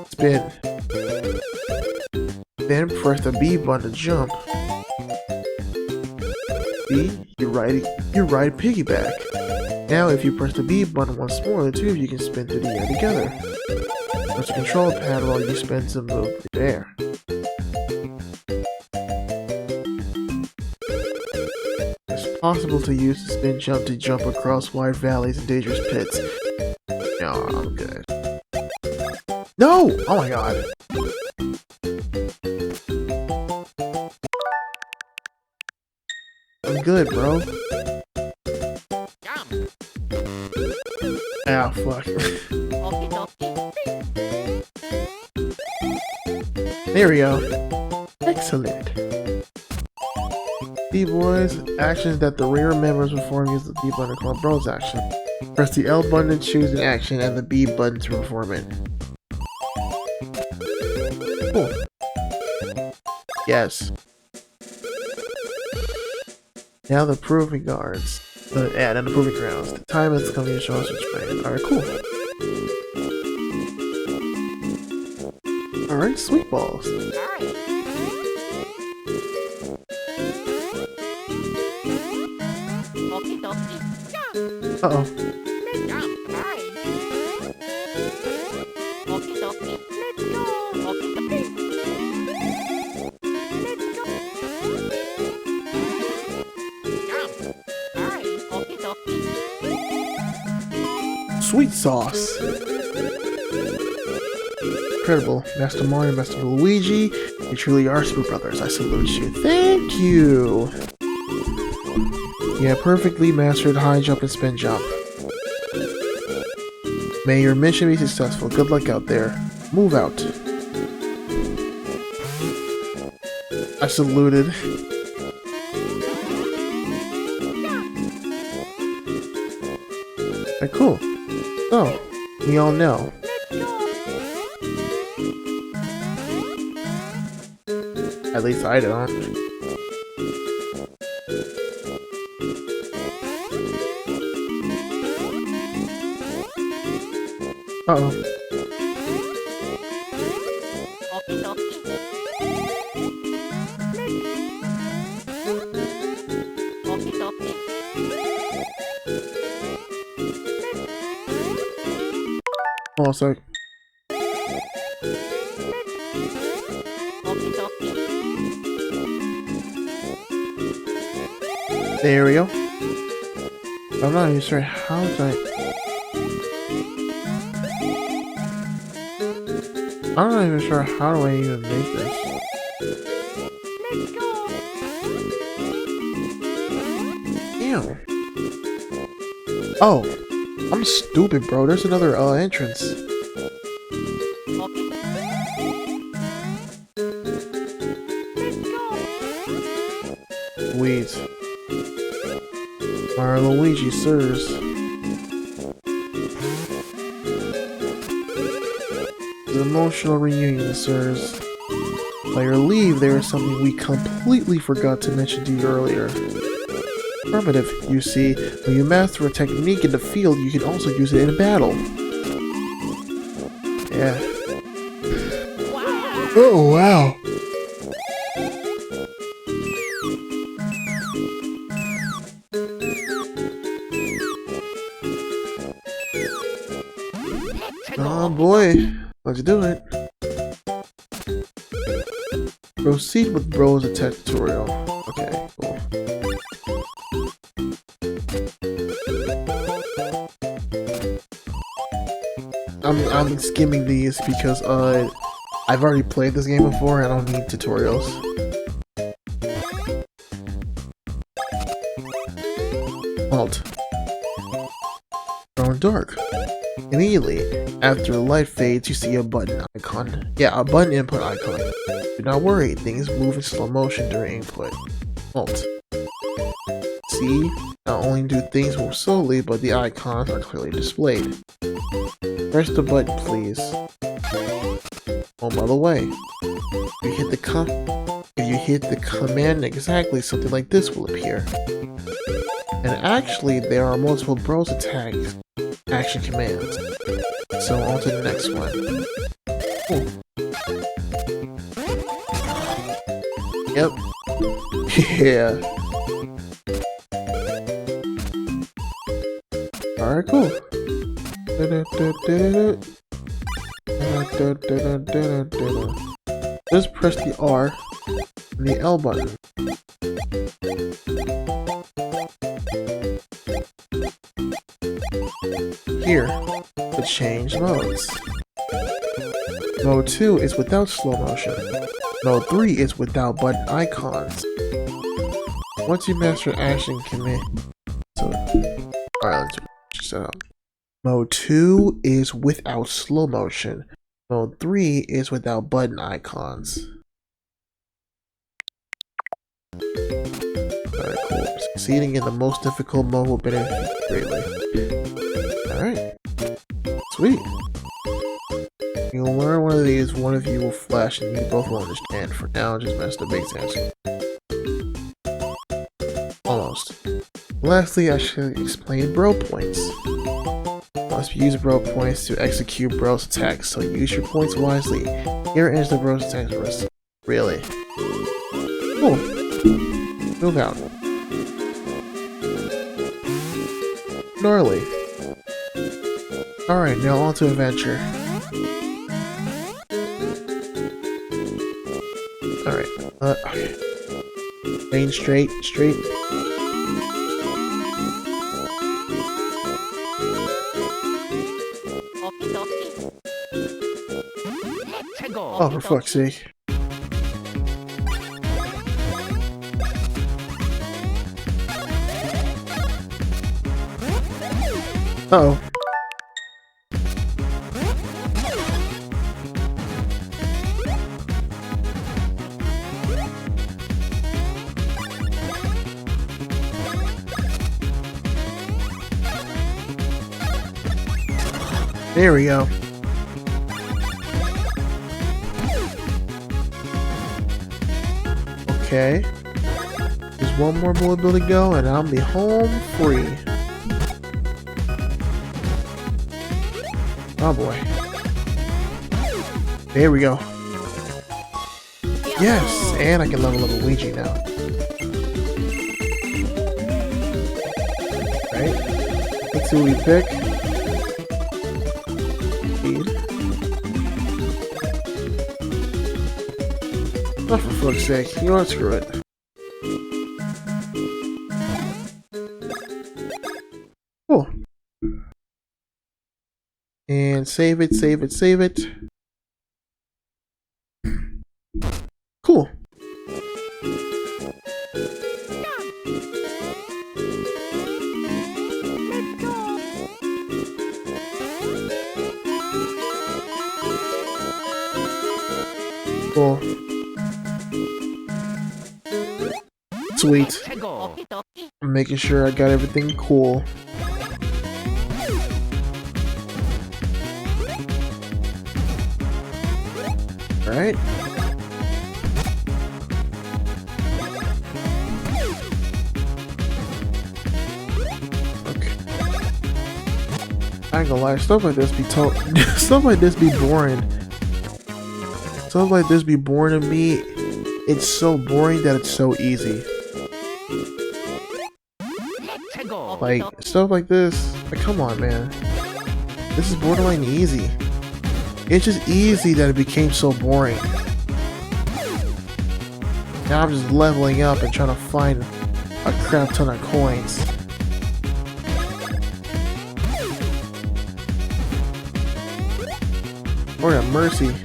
Spin. Then press the B button to jump. B, you ride piggyback. Now if you press the B button once more, the two of you can spin through the air together. Press the control pad while you spin to move through the air. It's possible to use the spin jump to jump across wide valleys and dangerous pits. No, I'm good. No! Oh my god. I'm good, bro. Ah, fuck. There we go. Excellent. B-boys, actions that the rear members perform use the B button called Bros action. Press the L button to choose an action and the B button to perform it. Cool. Yes. Now the proving guards. And the proving grounds. The time is coming to show us which way. Alright, cool. Alright, sweet balls. Uh-oh. Sweet sauce. Incredible. Master Mario, Master Luigi, you truly are Super Brothers. I salute you. Thank you. You have perfectly mastered high jump and spin jump. May your mission be successful. Good luck out there. Move out. I saluted. Alright, cool. So, we all know. At least I don't. Uh-oh. Hold on a sec. There we go. I'm not even sure how I'm not even sure how do I even make this. Ew. Oh, I'm stupid, bro. There's another entrance. Sweet. Mario Luigi, sirs. An emotional reunion, sirs. By your leave, there is something we completely forgot to mention to you earlier. Affirmative, you see, when you master a technique in the field, you can also use it in battle. Yeah. Oh, wow. Oh boy, let's do it. Proceed with Bros attack tutorial. Okay, cool. I'm skimming these because I've already played this game before and I don't need tutorials. Halt. Grown dark. Immediately after the light fades, you see a button icon. Yeah, a button input icon. Do not worry, things move in slow motion during input. Alt. See, not only do things move slowly, but the icons are clearly displayed. Press the button, please. Oh, by the way, if you hit the command exactly, something like this will appear. And actually, there are multiple browse attacks action commands. So on to the next one. Ooh. Yep. Yeah. Alright, cool. Just press the R and the L button. Here, to change modes. Mode 2 is without slow motion. Mode 3 is without button icons. Once you master action command, alright, let's check that out. Mode 2 is without slow motion. Mode 3 is without button icons. Alright, cool. Succeeding in the most difficult mode will benefit greatly. Alright. Sweet. You'll learn one of these, one of you will flash, and you both will understand. For now, just mess the base answer. Almost. Lastly, I should explain bro points. Must use bro points to execute bro's attacks, so use your points wisely. Here ends the bro's attacks list. Really? Cool. Move out. Gnarly. Alright, now on to adventure. Alright, okay. Lane straight. Oh, for fuck's sake. Uh-oh. There we go. Okay. There's one more bullet bill to go and I'll be home free. Oh boy. There we go. Yes, and I can level up Luigi now. Right? Let's see what we pick. Oh, for fuck's sake. You know what? Screw it. Cool. And save it. Cool. Cool. Sweet. I'm making sure I got everything cool. Alright. Okay. I ain't gonna lie, stuff like this be stuff like this be boring. Stuff like this be boring to me. It's so boring that it's so easy. Like, stuff like this, like, come on, man. This is borderline easy. It's just easy that it became so boring. Now I'm just leveling up and trying to find a crap ton of coins. Lord have mercy.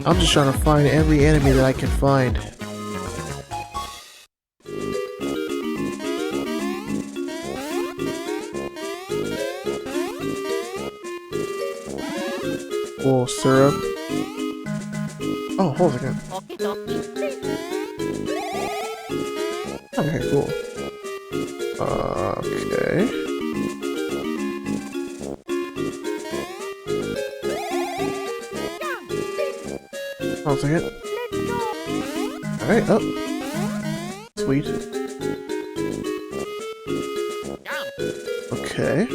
I'm just trying to find every enemy that I can find. Oh, syrup. Oh, hold on a second. Okay, cool. Okay. Hold on a second. Alright, up. Sweet. Okay.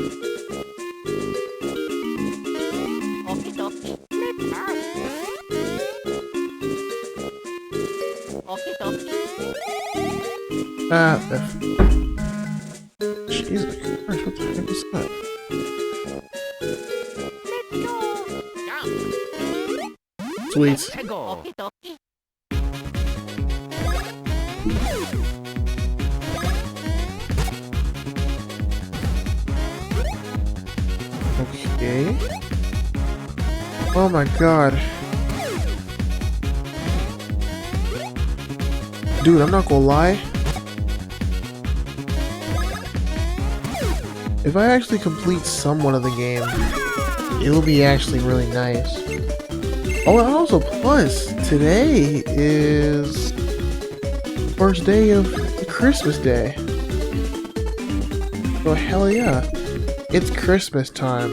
Ah, F. Jesus Christ, what the heck was that? Sweet. Okay. Oh my god. Dude, I'm not gonna lie. If I actually complete someone of the game, it'll be actually really nice. Oh, and also, plus, today is first day of Christmas Day. Oh, hell yeah. It's Christmas time.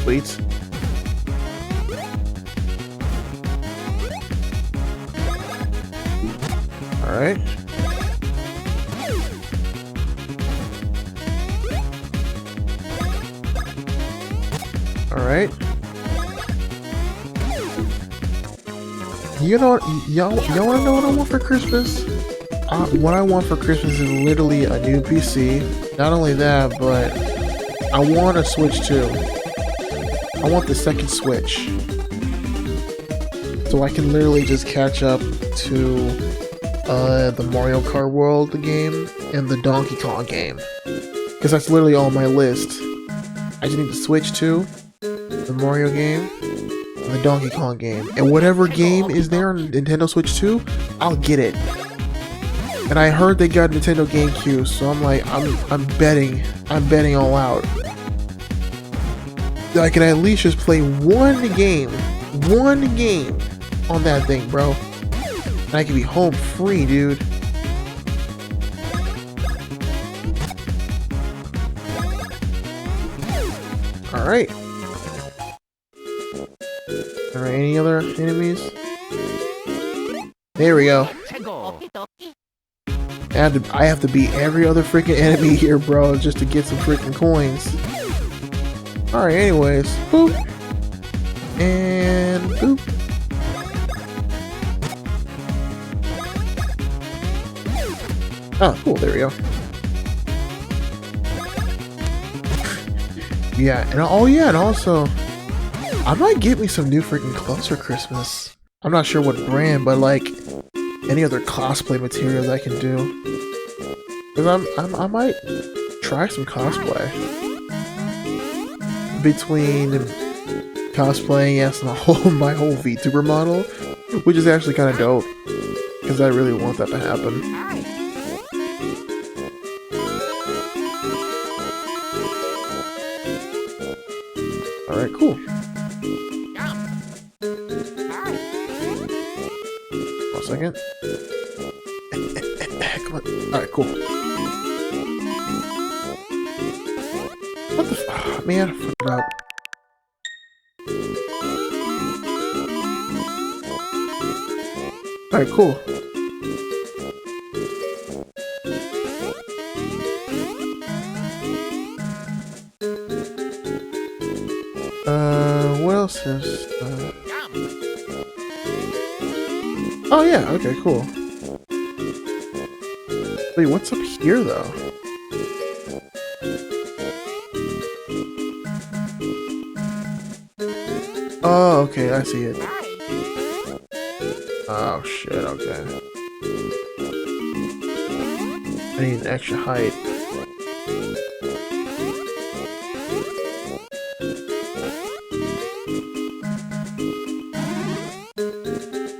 Wait. Alright. Alright. You know what? Y'all wanna know what I want for Christmas? What I want for Christmas is literally a new PC. Not only that, but I want a Switch too. I want the second Switch. So I can literally just catch up to the Mario Kart World game and the Donkey Kong game. Because that's literally all on my list. I just need to switch to the Mario game and the Donkey Kong game. And whatever game is there on Nintendo Switch 2, I'll get it. And I heard they got Nintendo GameCube, so I'm like, I'm betting all out. That I can at least just play one game on that thing, bro. And I can be home free, dude. Alright. Alright, any other enemies? There we go. I have to beat every other freaking enemy here, bro, just to get some freaking coins. Alright, anyways. Boop. And boop. Oh, cool, there we go. Yeah, and oh yeah, and also, I might get me some new freaking clothes for Christmas. I'm not sure what brand, but like, any other cosplay materials I can do. Because I might try some cosplay. Between cosplaying as my whole VTuber model, which is actually kind of dope. Because I really want that to happen. Alright, cool. 1 second. Come on. Alright, cool. What the f- oh, man, I fucked it up. Alright, cool. What else is, Oh yeah, okay, cool. Wait, what's up here, though? Oh, okay, I see it. Oh shit, okay. I need an extra height.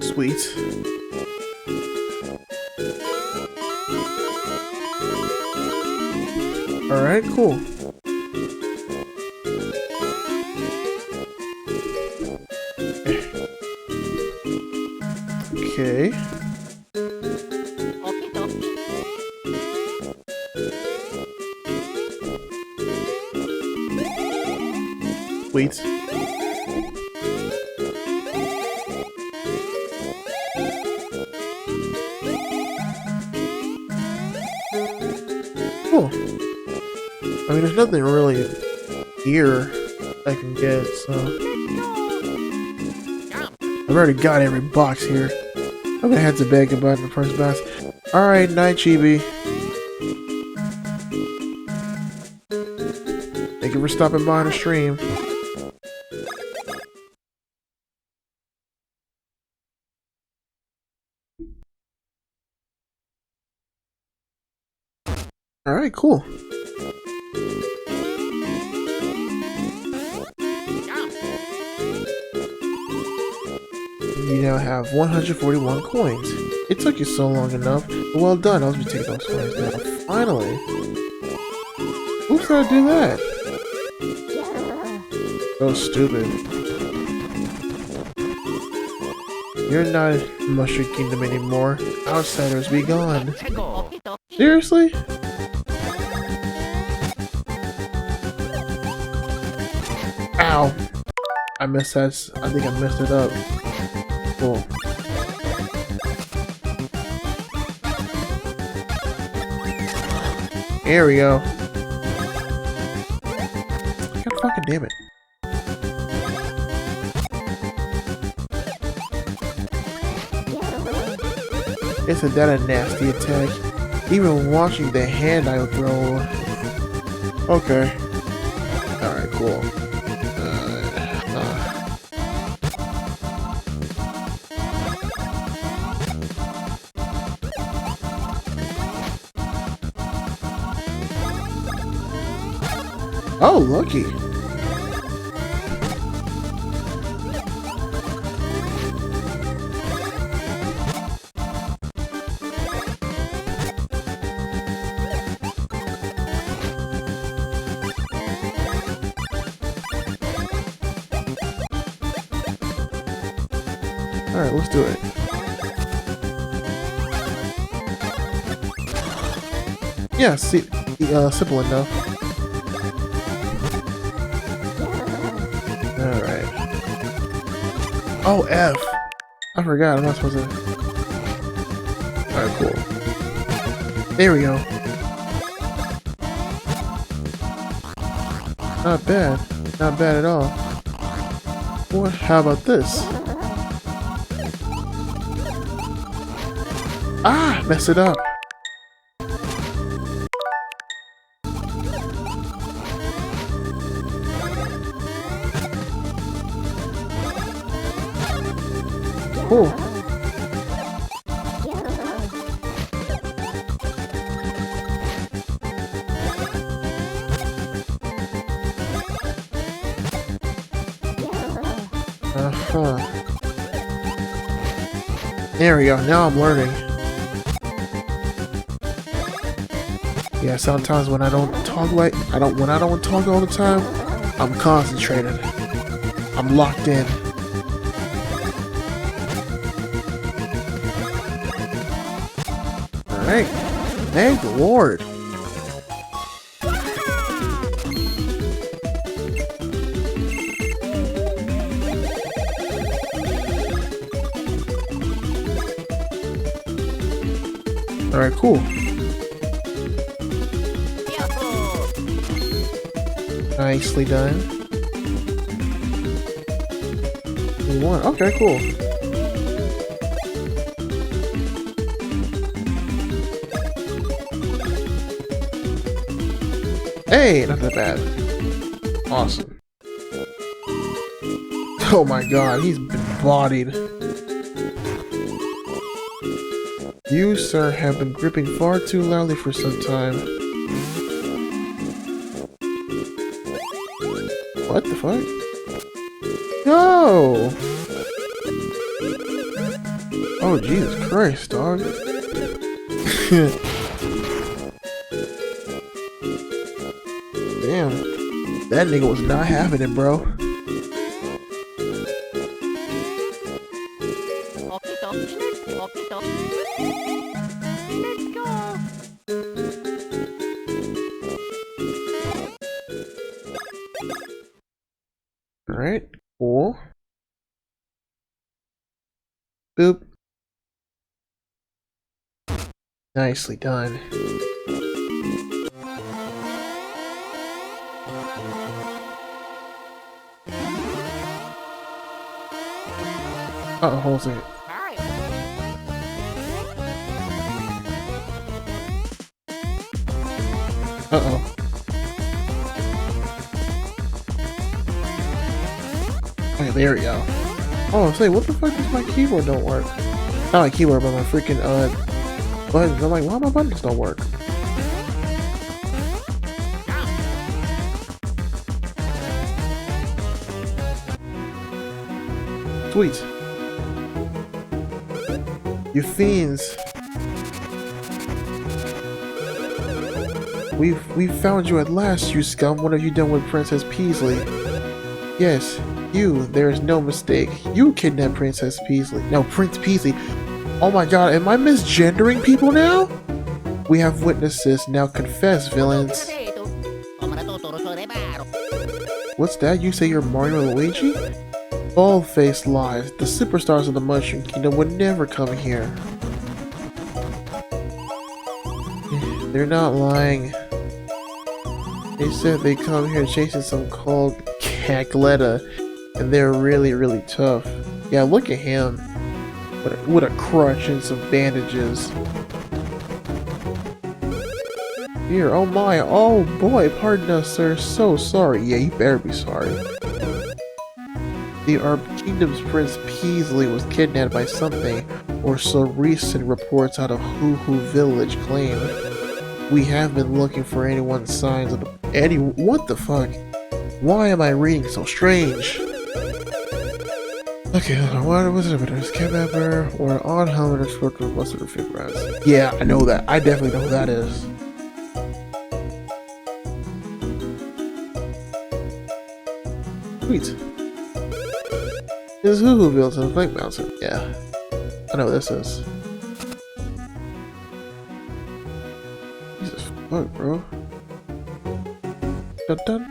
Sweet. Alright, cool. Okay. Sweet. Cool. I mean, there's nothing really here I can get, so... I've already got every box here. I'm gonna head to bed, goodbye to the first box. Alright, night, Chibi. Thank you for stopping by on the stream. Alright, cool. You now have 141 coins. It took you so long enough, but well done. I'll just take those coins now. Finally. Who's gonna do that? So stupid. You're not in Mushroom Kingdom anymore. Outsiders be gone. Seriously? Ow. I missed that. I think I messed it up. Cool. There we go. God fucking damn it. Isn't that a nasty attack? Even watching the hand I would throw. Okay. Alright, cool. Oh, lucky. Alright, let's do it. Yeah, see, simple enough. Alright. Oh, F! I forgot, I'm not supposed to... Alright, cool. There we go. Not bad. Not bad at all. What? How about this? Ah! Messed it up. Cool. There we go. Now I'm learning. Yeah, sometimes when I don't talk all the time, I'm concentrated. I'm locked in. Alright. Thank the Lord. Alright, cool. Nicely done. One. Okay, cool. Hey, not that bad. Awesome. Oh my god, he's been bodied. You, sir, have been gripping far too loudly for some time. What the fuck? No! Oh, Jesus Christ, dog. Damn. That nigga was not having it, bro. Let's go. Alright, cool. Boop. Nicely done. Uh-oh, hold on a second. Alright. Uh-oh. Okay, there we go. Oh, say, what the fuck is my keyboard don't work? Not my keyboard, but my freaking, buttons. I'm like, why my buttons don't work? Sweet. You fiends. We've found you at last, you scum. What have you done with Princess Peasley? Yes, you. There is no mistake. You kidnapped Princess Peasley. No, Prince Peasley. Oh my god, am I misgendering people now? We have witnesses. Now confess, villains. What's that? You say you're Mario and Luigi? Bald-faced lies. The superstars of the Mushroom Kingdom would never come here. They're not lying. They said they come here chasing some called Cackletta, and they're really, really tough. Yeah, look at him. With a crutch and some bandages. Here, oh my, oh boy, pardon us, sir. So sorry. Yeah, you better be sorry. Our kingdom's Prince Peasley was kidnapped by something, or so recent reports out of Hoo Hoo Village claim. We have been looking for anyone's signs of what the fuck? Why am I reading so strange? Okay, what was it? There's kidnapper or an odd helmet or short of mustard or fake rats. Yeah, I know that. I definitely know who that is. Sweet. This is Hoo Hoo Village and Flank Mountain. Yeah. I know what this is. Jesus fuck, bro. Dun dun.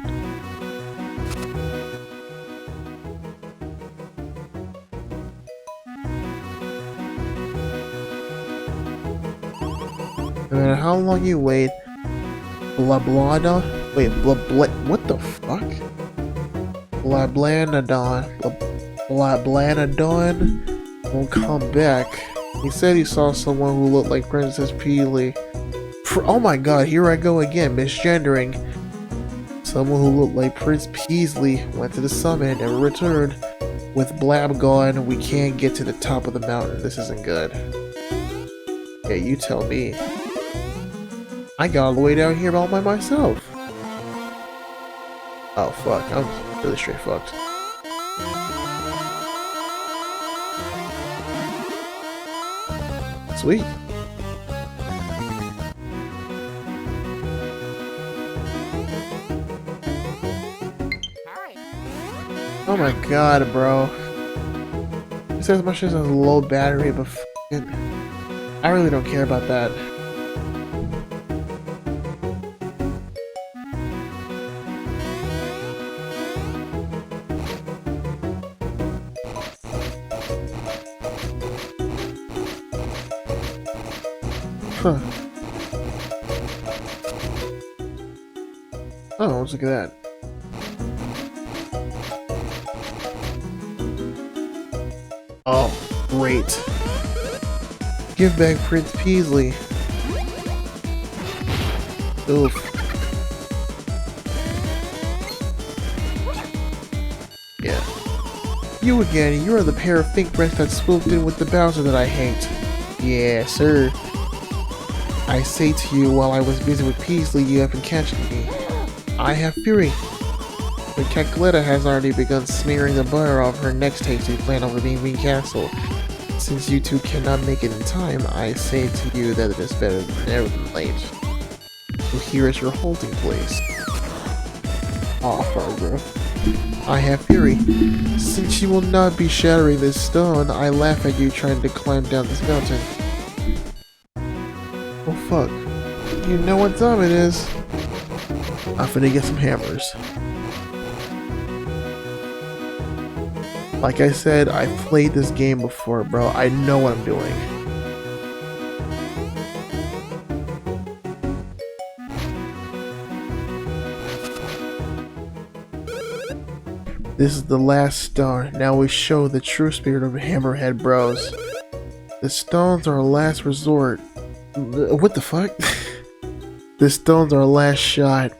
No matter how long you wait, Blablada? Wait, what the fuck? Blablanadon won't come back. He said he saw someone who looked like Princess Peasley. Oh my god, here I go again, misgendering. Someone who looked like Prince Peasley went to the summit and never returned. With Blab gone, we can't get to the top of the mountain. This isn't good. Yeah, you tell me. I got all the way down here all by myself. Oh fuck, I'm really straight fucked. Sweet. Oh my god, bro. It says my shit has a low battery, but fucking, I really don't care about that. Huh. Oh, let's look at that. Oh, great. Give back Prince Peasley. Oof. Yeah. You again, you are the pair of think breasts that swooped in with the Bowser that I hate. Yeah, sir. I say to you, while I was busy with Peasley, you have been catching me. I have fury. But Cacletta has already begun smearing the butter off her next tasty plan over Bean Castle. Since you two cannot make it in time, I say to you that it is better never than late. So here is your halting place. Ah, Fargrim. I have fury. Since you will not be shattering this stone, I laugh at you trying to climb down this mountain. Oh fuck. You know what time it is. I'm finna get some hammers. Like I said, I've played this game before, bro. I know what I'm doing. This is the last stone. Now we show the true spirit of Hammerhead Bros. The stones are our last resort. What the fuck? The stones are our last shot.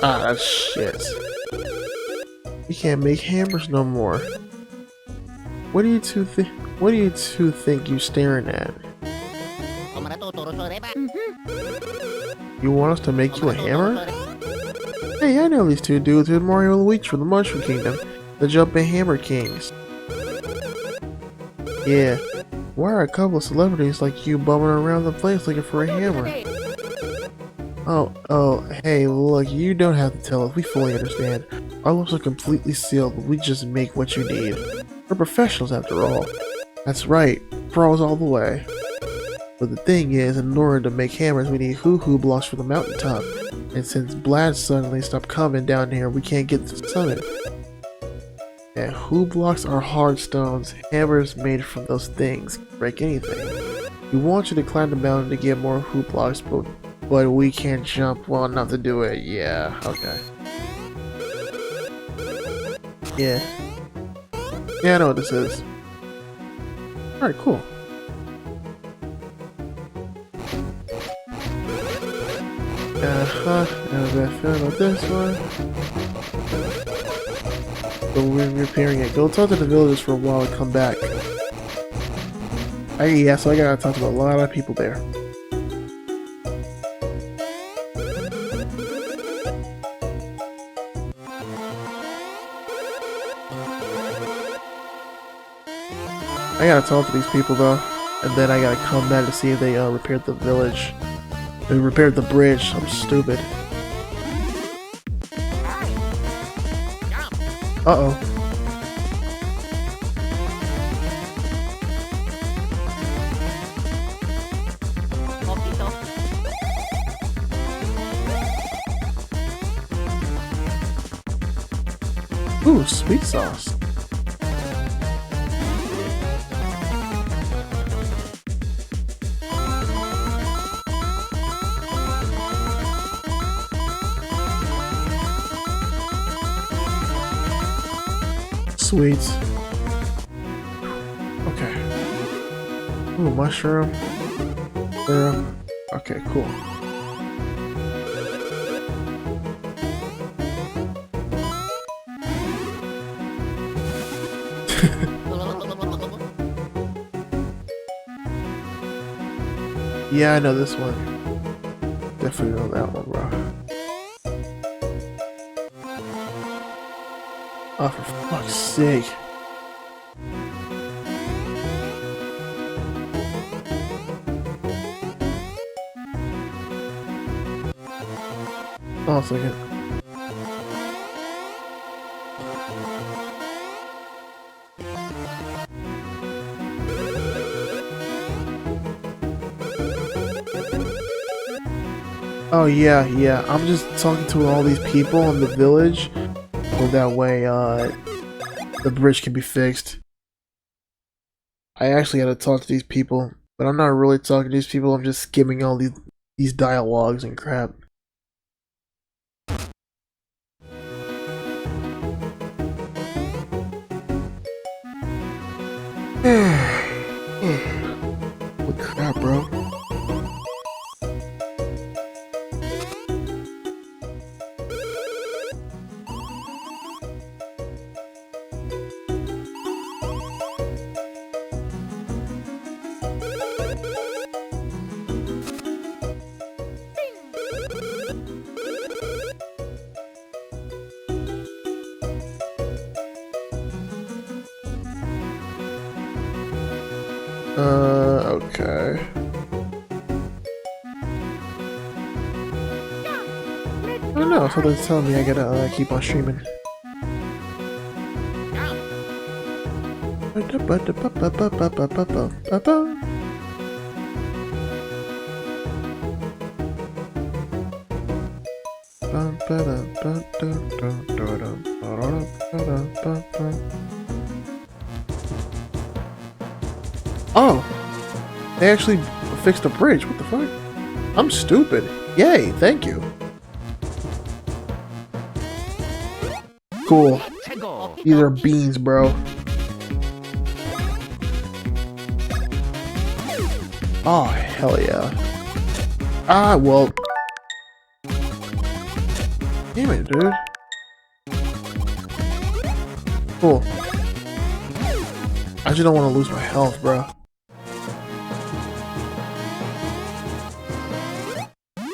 Ah, shit. You can't make hammers no more. What do you two think? What do you two think you staring at? You want us to make you a hammer? Hey, I know these two dudes with Mario Luigi from the Mushroom Kingdom, the Jumping Hammer Kings. Yeah, why are a couple of celebrities like you bumming around the place looking for a hammer? Oh, hey, look, you don't have to tell us, we fully understand. Our lips are completely sealed, but we just make what you need. We're professionals after all. That's right, pros all the way. But the thing is, in order to make hammers, we need hoo-hoo blocks from the mountaintop. And since Blad suddenly stopped coming down here, we can't get to the summit. And hoo blocks are hard stones, hammers made from those things, can break anything. We want you to climb the mountain to get more hoo blocks, but we can't jump well enough to do it. Yeah, okay. Yeah, I know what this is. Alright, cool. Have that feeling about this one. But we're repairing it. Go talk to the villagers for a while and come back. Yeah, so I gotta talk to a lot of people there. I gotta talk to these people though, and then I gotta come back to see if they repaired the village. They repaired the bridge. I'm stupid. Uh-oh. Ooh, sweet sauce. Sweet. Okay. Ooh, mushroom. There. Okay, cool. Yeah, I know this one. Definitely know that one, bro. Oh, for fuck's sake. Oh, a second. Oh, yeah. I'm just talking to all these people in the village. So that way, the bridge can be fixed. I actually had to talk to these people, but I'm not really talking to these people. I'm just skimming all these dialogues and crap. What crap, bro? Okay. I don't know, something's telling me I gotta keep on streaming. Oh! They actually fixed the bridge, what the fuck? I'm stupid. Yay, thank you. Cool. These are beans, bro. Oh, hell yeah. Ah, well. Damn it, dude. Cool. I just don't want to lose my health, bro.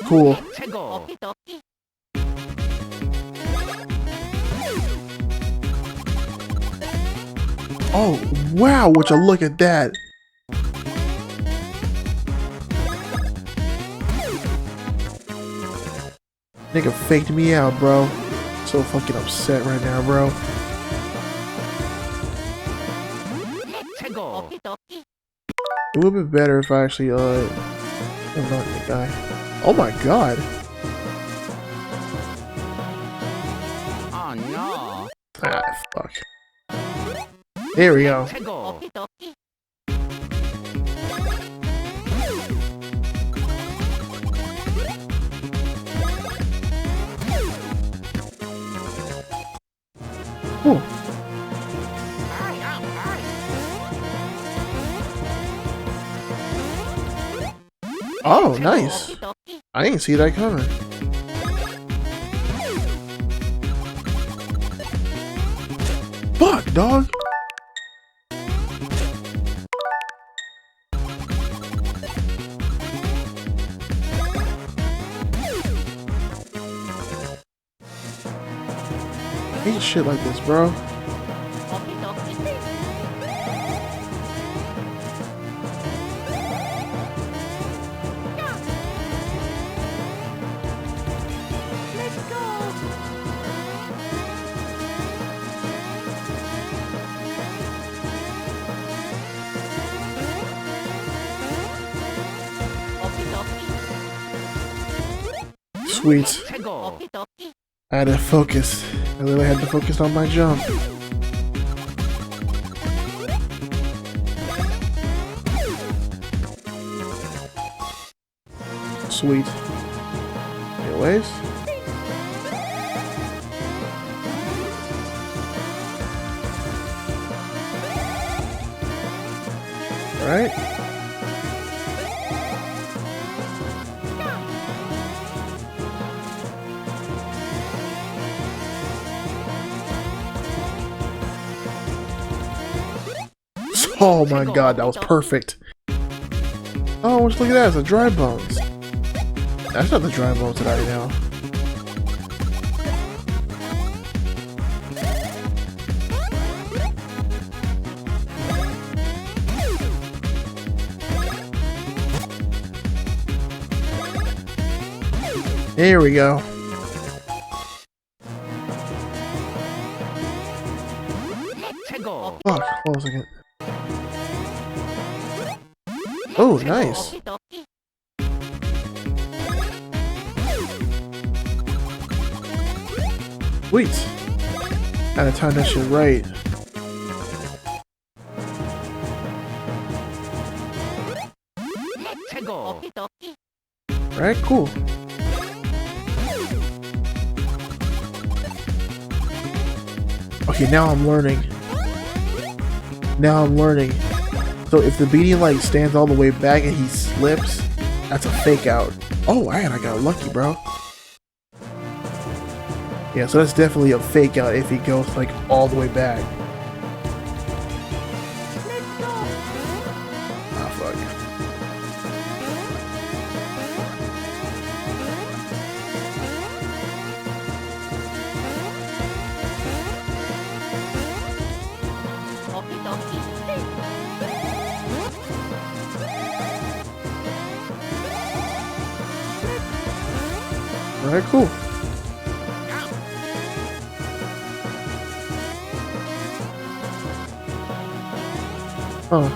Cool. Oh, wow, would you look at that? Nigga faked me out, bro. So fucking upset right now, bro. It would be better if I actually, I'm not the guy. Oh my god. Oh no. Ah, fuck. There we go. Cool. Oh, nice. I didn't see that coming. Fuck, dog. I hate shit like this, bro. Sweet. I had to focus. I literally had to focus on my jump. Sweet. Anyways. Alright. Oh my god, that was perfect. Oh, just look at that, it's a dry bones. That's not the dry bones that I know. There we go. Fuck, hold on a second. Oh, nice. Sweet. Gotta time that shit right. Alright, cool. Okay, now I'm learning. Now I'm learning. So if the beating like stands all the way back and he slips, that's a fake out. Oh, man, I got lucky, bro. Yeah, so that's definitely a fake out if he goes like all the way back. Ah, fuck. Alright, cool. Oh.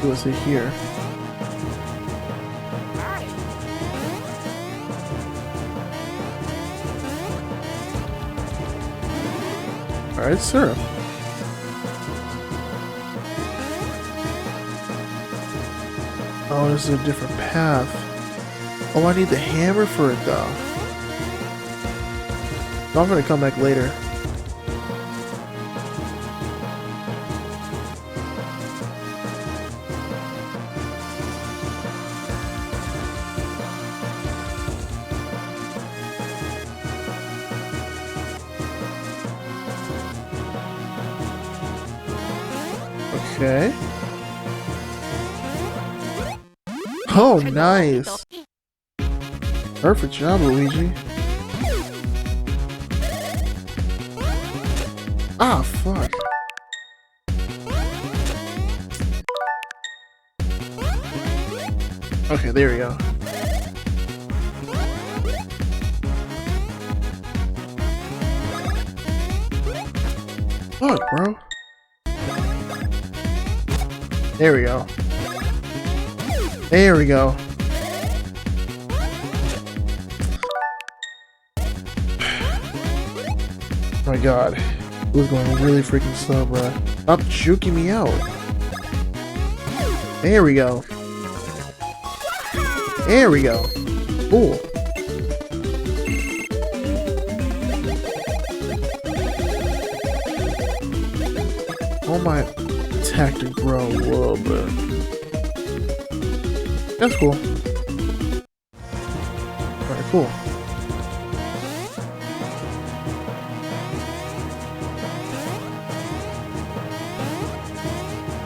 What's it here? Alright, syrup. Oh, this is a different path. Oh, I need the hammer for it though. I'm gonna come back later. Okay. Oh, nice. Perfect job, Luigi. Ah, fuck. Okay, there we go. Fuck, bro. There we go. There we go. Oh my god. It was going really freaking slow, bro. Stop juking me out. There we go. There we go. Cool. Oh my tactic, bro, a little bit. That's cool. Alright, cool.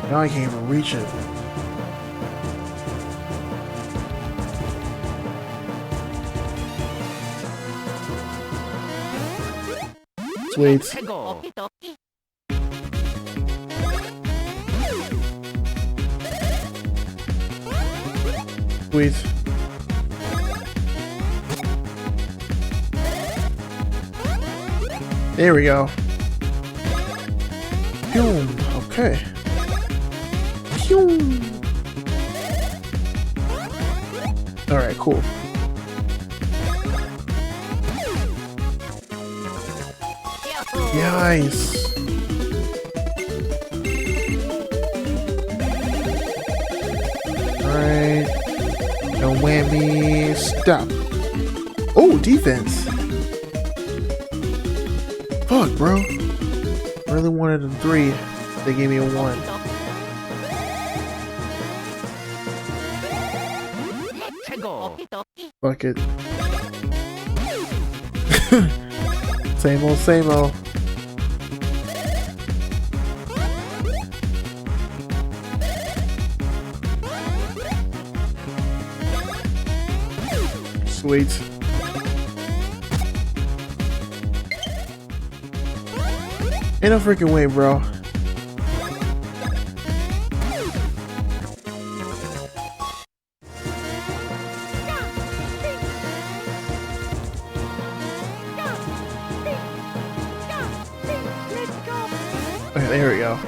Now I can't even reach it. Sweet. Sweet. There we go. Boom. Okay. Alright, cool. Nice. Alright. No whammy. Stop. Oh, defense. Fuck, bro. I really wanted a 3. They gave me a 1. Fuck it. Same old, same old. Sweet. Ain't no freaking way, bro. Okay, there we go.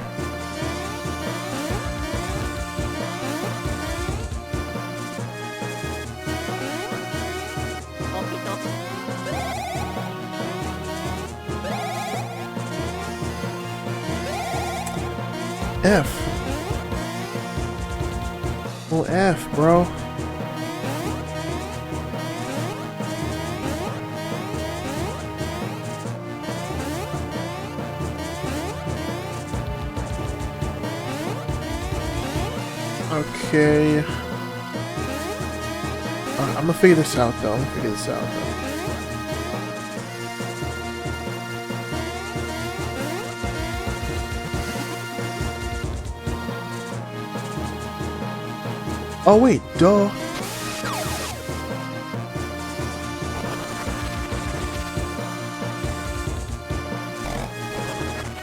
F. Well, F, bro. Okay. I'm gonna figure this out, though. Oh wait, duh.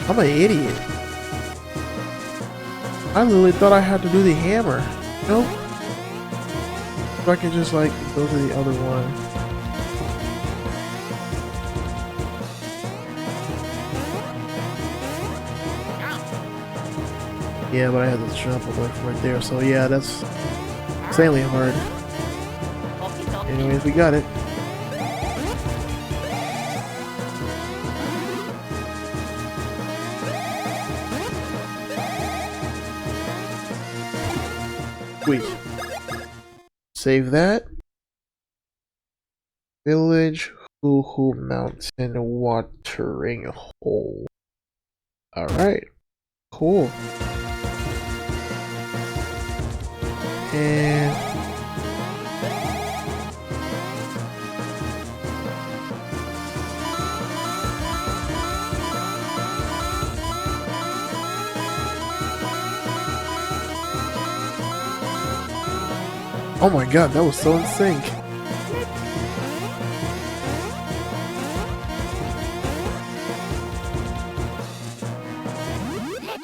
I'm an idiot. I literally thought I had to do the hammer. Nope. So I can just like go to the other one. Yeah, but I had to jump away from right there. So yeah, that's insanely hard. Anyways, we got it. Sweet. Save that. Village Hoo Mountain watering hole. Alright. Cool. And oh my god, that was so in sync.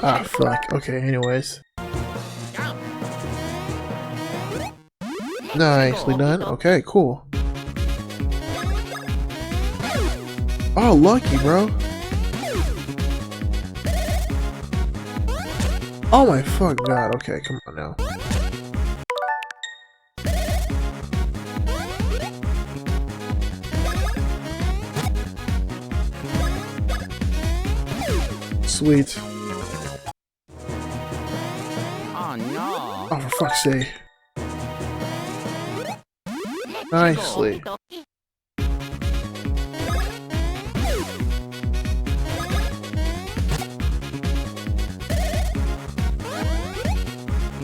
Ah, fuck. Okay, anyways. Nicely done. Okay, cool. Oh, lucky, bro. Oh my fuck god. Okay, come on now. Sweet. Oh no. Oh, for fuck's sake. Nicely.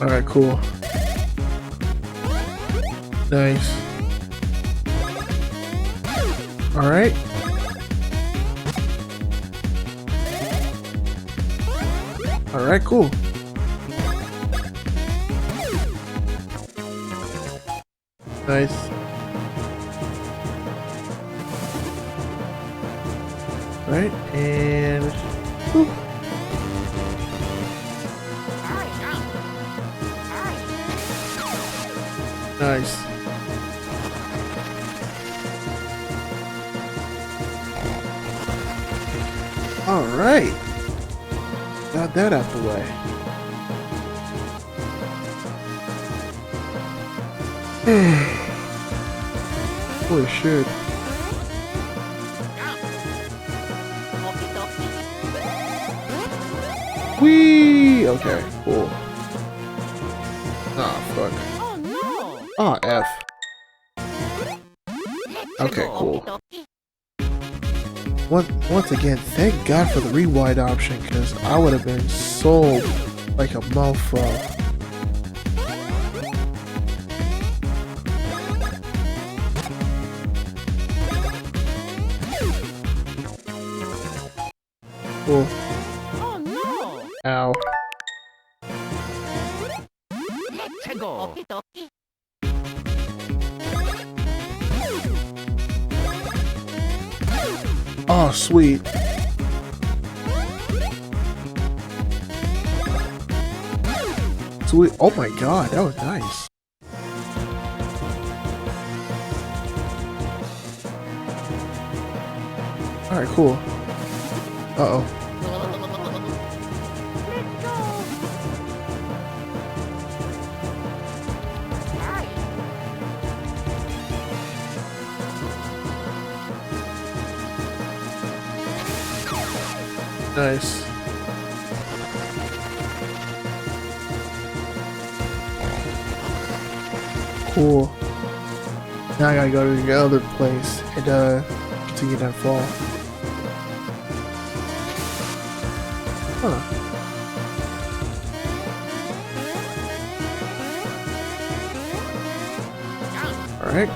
Alright, cool. Nice. Alright. Alright, cool. Nice. Right, and whew. Nice. Alright. Got that out the way. Holy shit. Whee! Okay, cool. Ah, fuck. Oh no. Ah, F. Okay, cool. Once again, thank God for the rewind option, because I would have been sold like a mofo. Cool. Oh no. Ow. Oh, sweet. Sweet. Oh my god, that was nice. Alright, cool. Uh-oh. Nice. Cool. Now I gotta go to the other place and continue that fall. Huh. Alright.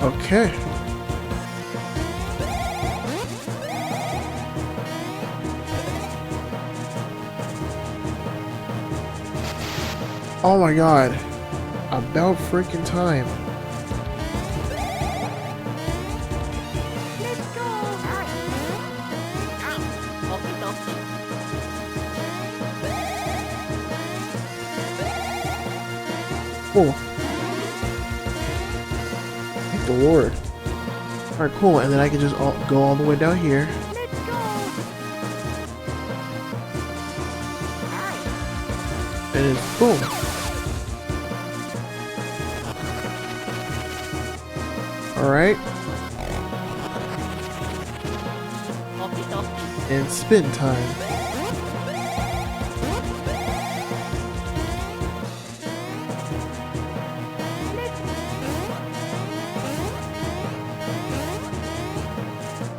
Okay. Oh my god. About freaking time. Cool. Thank the Lord. Alright, cool. And then I can just go all the way down here. And it's boom. Alright. And spin time.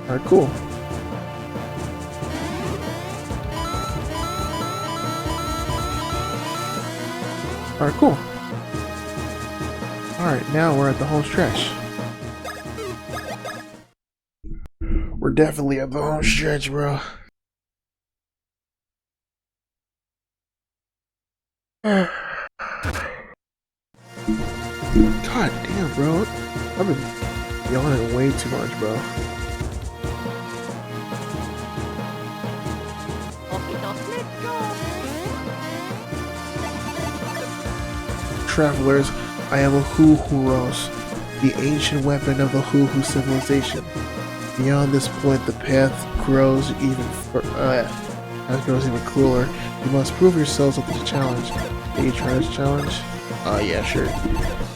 Alright, cool. Alright, cool. Alright, now we're at the home stretch. We're definitely at the home stretch, bro. God damn, bro. I've been yawning way too much, bro. Travelers, I am a Huhuros, the ancient weapon of the Huhu civilization. Beyond this point, the path grows even crueler. You must prove yourselves with this challenge. Are you trying this challenge? Yeah, sure.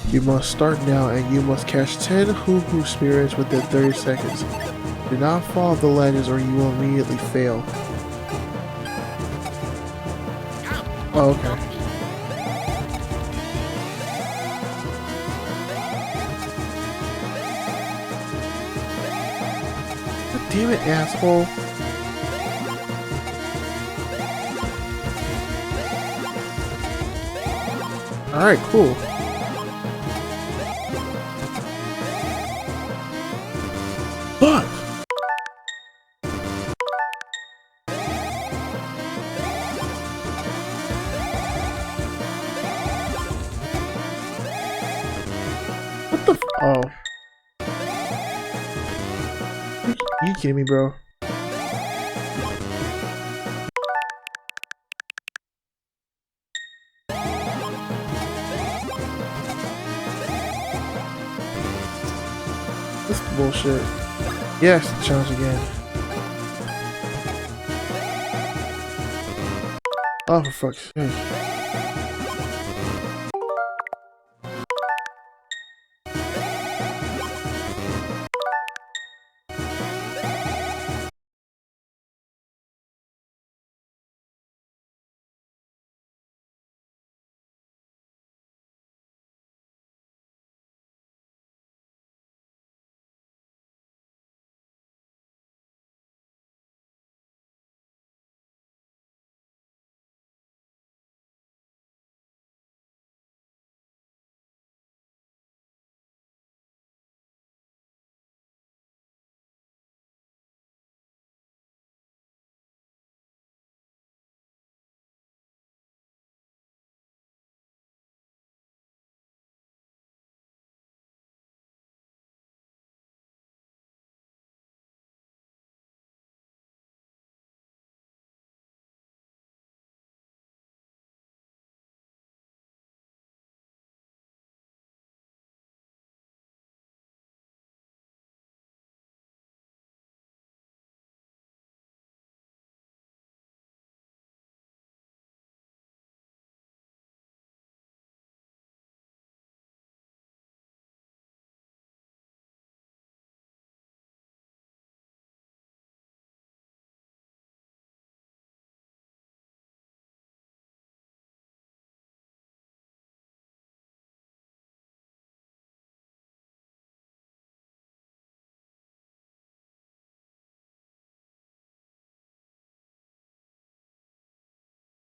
You must start now, and you must catch 10 Huhu spirits within 30 seconds. Do not follow the legends, or you will immediately fail. Oh, okay. Damn it, asshole. Alright, cool. Fuck! What the oh. You kidding me, bro? This is bullshit. Yes, challenge again. Oh, for fuck's sake.